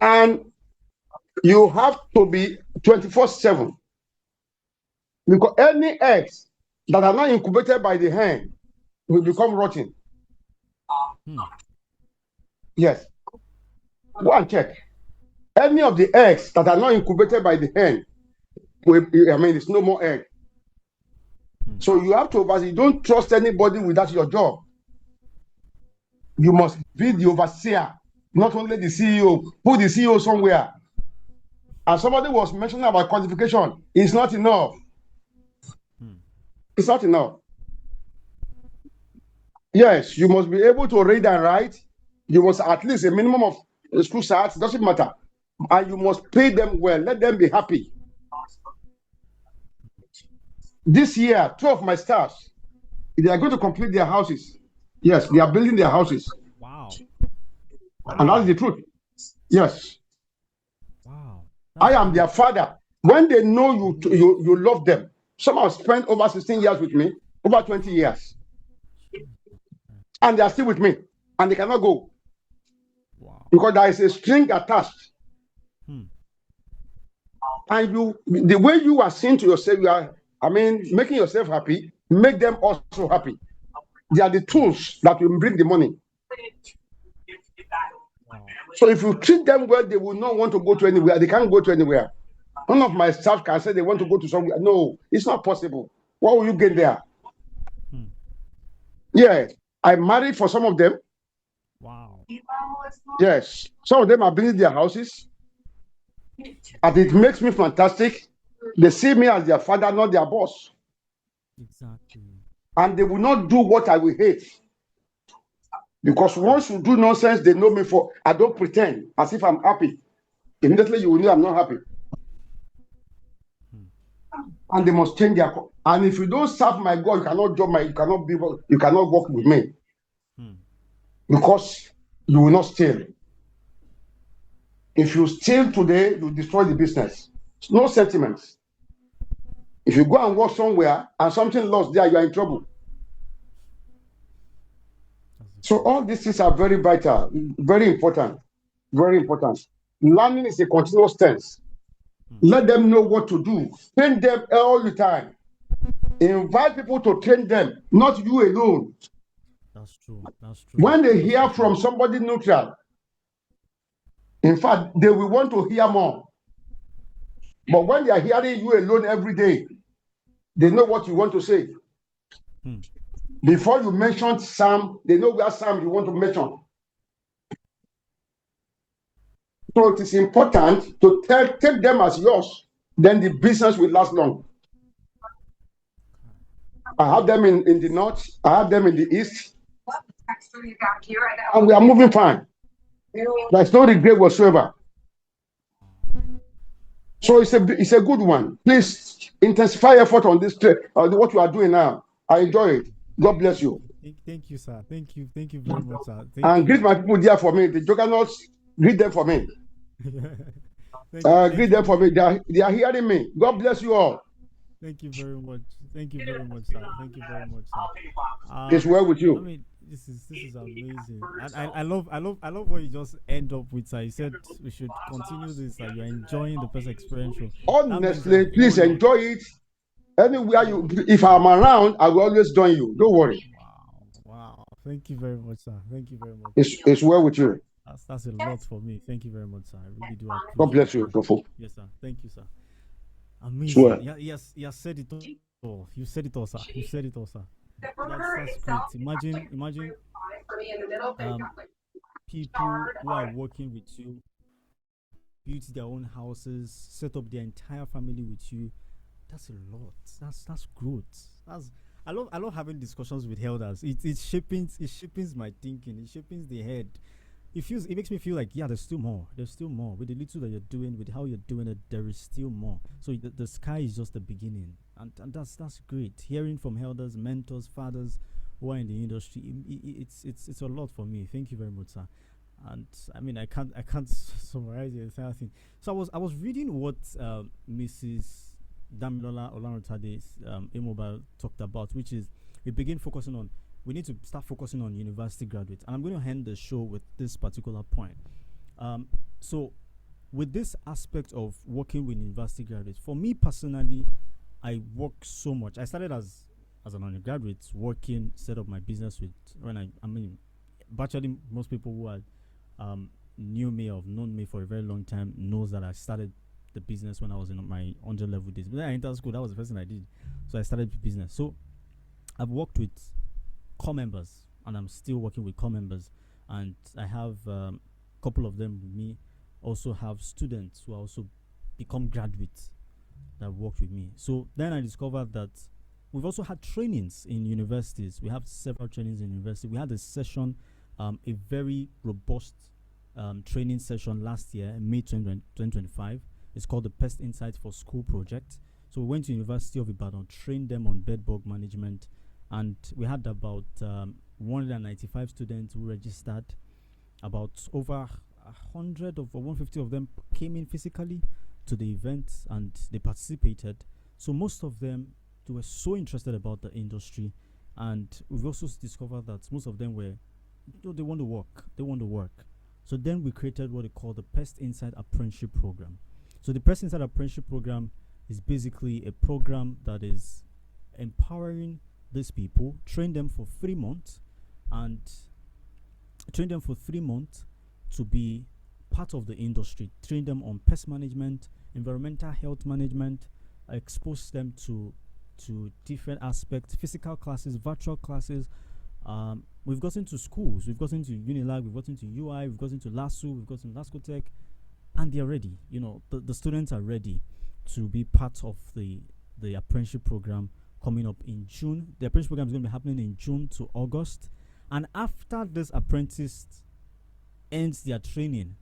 And you have to be 24/7. Because any eggs that are not incubated by the hen will become rotten. Yes. Go and check. Any of the eggs that are not incubated by the hen, it's no more egg. So you have to, you don't trust anybody without your job. You must be the overseer. not only the CEO, put the CEO somewhere. And somebody was mentioning about qualification. It's not enough. It's not enough. Yes, you must be able to read and write. You must at least a minimum of school certs, doesn't matter. And you must pay them well. Let them be happy. This year, 2 of my staffs, they are going to complete their houses. Yes, they are building their houses. Wow. And that's the truth. Yes. Wow. I am their father. When they know you love them. Some have spent over 16 years with me, over 20 years. And they are still with me. And they cannot go. Wow. Because there is a string attached. And the way you are saying to yourself, making yourself happy, make them also happy. They are the tools that will bring the money. Wow. So if you treat them well, they will not want to go to anywhere. They can't go to anywhere. None of my staff can say they want to go to somewhere. No, it's not possible. What will you get there? Yeah, I married for some of them. Wow. Yes, some of them are building their houses. And it makes me fantastic. They see me as their father, not their boss. Exactly. And they will not do what I will hate. Because once you do nonsense, they know me for. I don't pretend as if I'm happy. Immediately you will know I'm not happy. And they must change their. And if you don't serve my God, you cannot work with me. Because you will not steal. If you steal today, you destroy the business. No sentiments. If you go and work somewhere and something lost there, you are in trouble. So all these things are very vital, very important, very important. Learning is a continuous tense. Let them know what to do. Train them all the time. Invite people to train them, not you alone. That's true. That's true. When they hear from somebody neutral, in fact, they will want to hear more. But when they are hearing you alone every day, they know what you want to say. Before you mention Sam, they know where Sam you want to mention. So it is important to take them as yours. Then the business will last long. I have them in the north. I have them in the east. And we are moving fine. There's no regret whatsoever. So it's a good one. Please intensify effort on this what you are doing now. I enjoy it. God bless you. Thank you, sir. Thank you very much, sir. Greet my people there for me. The juggernauts, greet them for me. Greet them for me. They are hearing me. God bless you all. Thank you very much. Thank you very much, sir. Thank you very much, sir. It's well with you. I mean, this is amazing. And I love what you just end up with, sir. You said we should continue this. You're enjoying the Pest Experience show. Honestly, please enjoy it. Anywhere if I'm around, I will always join you. Don't worry. Wow. Thank you very much, sir. Thank you very much. It's well with you. That's a lot for me. Thank you very much, sir. I really do appreciate it. God bless you, Shofu. Yes, sir. Thank you, sir. Amazing. Sure. Yes, said it all. You said it all, sir. You said it all, sir. That's great. Imagine people who are working with you, build their own houses, set up their entire family with you. That's a lot. That's growth. I love having discussions with elders. It shapes my thinking. It shapes the head. It makes me feel like there's still more. There's still more with the little that you're doing, with how you're doing it. There is still more. So the sky is just the beginning, and that's great. Hearing from elders, mentors, fathers who are in the industry, it's a lot for me. Thank you very much, sir. And I mean, I can't summarize the entire thing. So I was reading what Mrs. Damilola Olanrotade's Immobile talked about, which is we need to start focusing on university graduates. And I'm going to end the show with this particular point. So with this aspect of working with university graduates, for me personally, I work so much. I started as an undergraduate working, set up my business with, virtually most people who had knew me or have known me for a very long time knows that I started the business when I was in my 100 level days. But then I entered school, that was the first thing I did. So I started the business. So I've worked with core members, and I'm still working with core members, and I have couple of them with me also have students who also become graduates that work with me. So then I discovered that we've also had trainings in universities. We have several trainings in university. We had a session, a very robust training session last year, in May 2025. It's called the PestInsight for School project. So we went to University of Ibadan, trained them on bedbug management, and we had about 195 students who registered. About over 100 or 150 of them came in physically to the event and they participated. So most of them, they were so interested about the industry, and we've also discovered that most of them were, they want to work. They want to work. So then we created what they call the PestInsight Apprenticeship program. So the PestInsight Apprenticeship program is basically a program that is empowering these people, train them for 3 months, and train them for 3 months to be part of the industry. Train them on pest management, environmental health management, expose them to different aspects, physical classes, virtual classes. We've gotten to schools, we've gotten to Unilag, we've gotten to UI, we've gotten to LASU, we've gotten to LASCOTEC, and they're ready. You know, the students are ready to be part of the apprenticeship program coming up in June. The apprenticeship program is going to be happening in June to August. And after this apprentice ends their training,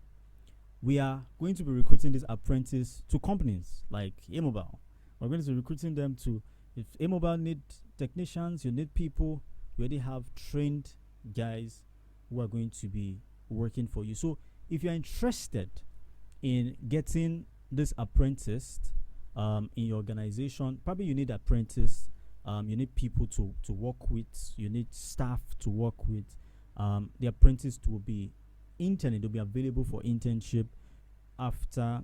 we are going to be recruiting this apprentice to companies like Amobile. We're going to be recruiting them to, if Amobile need technicians, you need people, we already have trained guys who are going to be working for you. So if you're interested in getting this apprentice in your organization, probably you need apprentice, you need people to work with, you need staff to work with. The apprentice will be interning, they'll be available for internship after.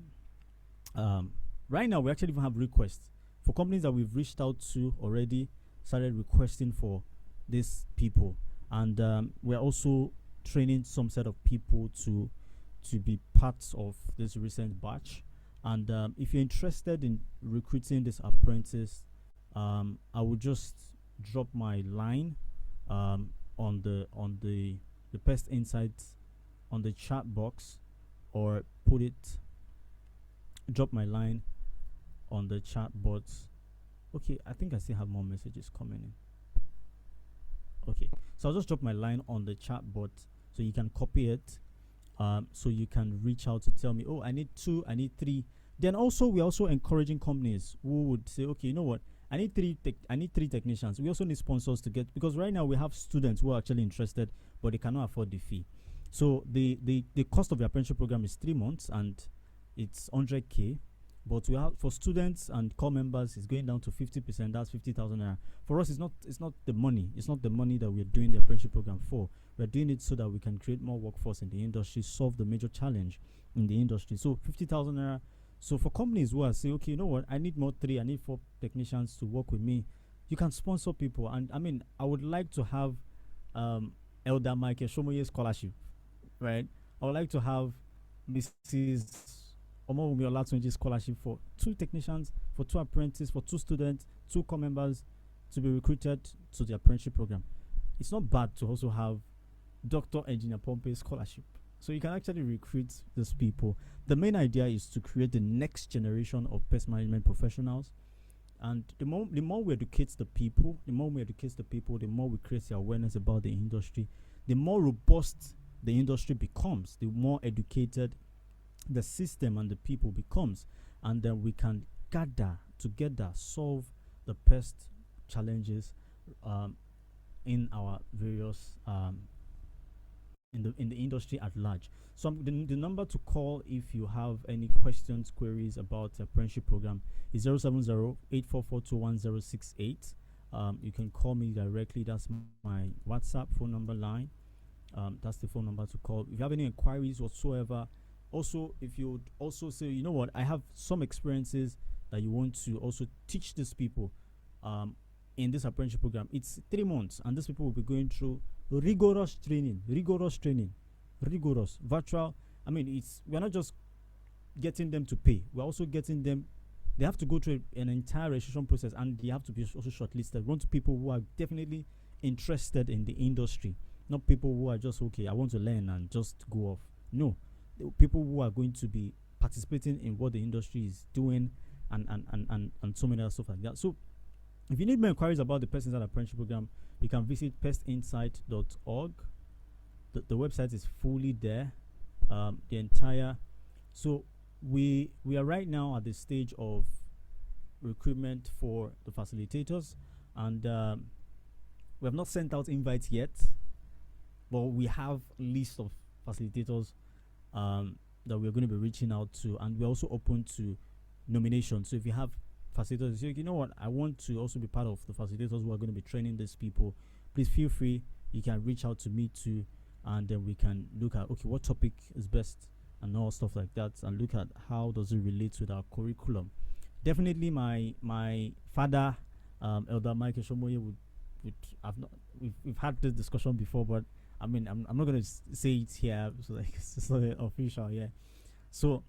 Right now, we actually even have requests for companies that we've reached out to already, started requesting for these people, and we're also training some set of people to be parts of this recent batch. And if you're interested in recruiting this apprentice, I will just drop my line on the PestInsight on the chat box, or drop my line on the chat box. Okay, I think I still have more messages coming in. Okay, so I'll just drop my line on the chat bot so you can copy it, so you can reach out to tell me, oh, I need 2, I need 3. Then also, we're also encouraging companies who would say, okay, you know what, I need 3 technicians. We also need sponsors to get, because right now we have students who are actually interested, but they cannot afford the fee. So the cost of the apprenticeship program is 3 months and it's 100K. But we have, for students and core members, it's going down to 50%. That's 50,000 naira. For us, it's not the money. It's not the money that we're doing the apprenticeship program for. We're doing it so that we can create more workforce in the industry, solve the major challenge in the industry. So 50,000 naira. So for companies who are saying, okay, you know what, I need more 3, I need 4 technicians to work with me, you can sponsor people. And I mean, I would like to have Elder Michael Shomoye scholarship, right? I would like to have Mrs. Omowumi Olatunji scholarship for 2 technicians, for 2 apprentices, for 2 students, 2 core members to be recruited to the apprenticeship program. It's not bad to also have Dr. Engineer Pompey scholarship. So you can actually recruit these people. The main idea is to create the next generation of pest management professionals. And the more we educate the people, the more we create the awareness about the industry, the more robust the industry becomes, the more educated the system and the people becomes, and then we can gather together, solve the pest challenges in our various in the industry at large. So the number to call if you have any questions, queries about the apprenticeship program is 070-844-21068. You can call me directly. That's my WhatsApp phone number line. That's the phone number to call if you have any inquiries whatsoever. Also, if you would also say, you know what, I have some experiences that you want to also teach these people in this apprenticeship program. It's 3 months, and these people will be going through rigorous virtual. I mean, we're not just getting them to pay. We're also getting them. They have to go through an entire registration process, and they have to be also shortlisted. We want people who are definitely interested in the industry, not people who are just, okay, I want to learn and just go off. No. the people who are going to be participating in what the industry is doing, and so many other stuff like that. So if you need more inquiries about the PestInsight Apprenticeship Program, you can visit pestinsight.org. The website is fully there. The entire. So we are right now at the stage of recruitment for the facilitators, and we have not sent out invites yet, but we have a list of facilitators that we're going to be reaching out to, and we're also open to nominations. So if you have facilitators, say, you know what, I want to also be part of the facilitators who are going to be training these people, please feel free. You can reach out to me too, and then we can look at, okay, what topic is best and all stuff like that, and look at how does it relate with our curriculum. Definitely my father, Elder Michael Shomoye, would have not, we've had this discussion before, but I mean, I'm not going to say it here, so like it's not official, yeah. So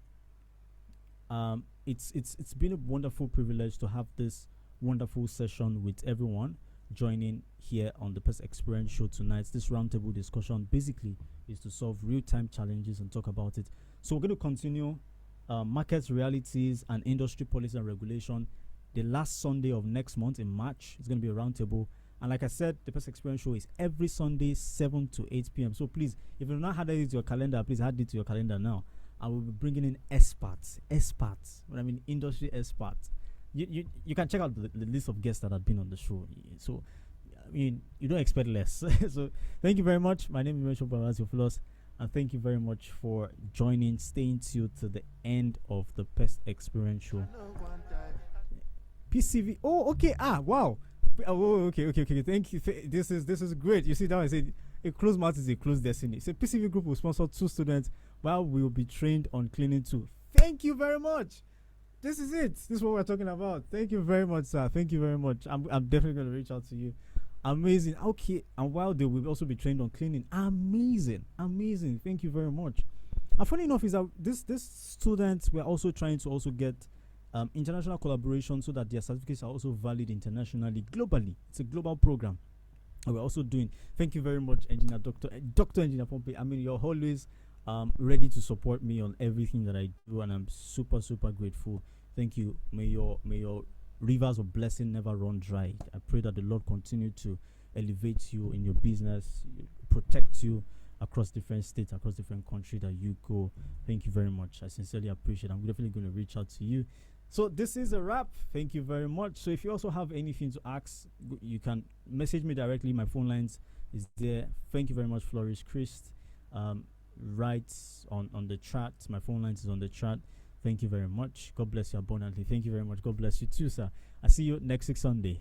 it's been a wonderful privilege to have this wonderful session with everyone joining here on the Pest Experience Show tonight. This roundtable discussion basically is to solve real-time challenges and talk about it. So we're going to continue market realities and industry policy and regulation. The last Sunday of next month in March is going to be a roundtable. And like I said, the Pest Experience Show is every Sunday, 7 to 8 p.m. So please, if you've not added it to your calendar, please add it to your calendar now. I will be bringing in experts. When I mean industry experts. You can check out the list of guests that have been on the show. So, I mean, you don't expect less. So, thank you very much. My name is Shofu Babalola, and thank you very much for joining, staying tuned to the end of the Pest Experience Show. PCV. Oh, okay. Wow. Oh, okay. Thank you. This is great. You see, now I said a closed mouth is a closed destiny. So, PCV Group will sponsor 2 students while we will be trained on cleaning too. Thank you very much. This is it. This is what we're talking about. Thank you very much, sir. Thank you very much. I'm definitely going to reach out to you. Amazing. Okay. And while they will also be trained on cleaning. Amazing. Thank you very much. And funny enough is that this students were also trying to also get international collaboration so that their certificates are also valid internationally, globally. It's a global program. And we're also doing. Thank you very much, Engineer Dr. Engineer Pompey. I mean, you're always ready to support me on everything that I do, and I'm super grateful. Thank you. May your rivers of blessing never run dry. I pray that the Lord continue to elevate you in your business, protect you across different states, across different countries that you go. Thank you very much. I sincerely appreciate it. I'm definitely going to reach out to you. So this is a wrap. Thank you very much. So if you also have anything to ask, you can message me directly. My phone lines is there. Thank you very much, Flourish Christ. Right on the chat. My phone lines is on the chat. Thank you very much. God bless you abundantly. Thank you very much. God bless you too, sir. I see you next week Sunday.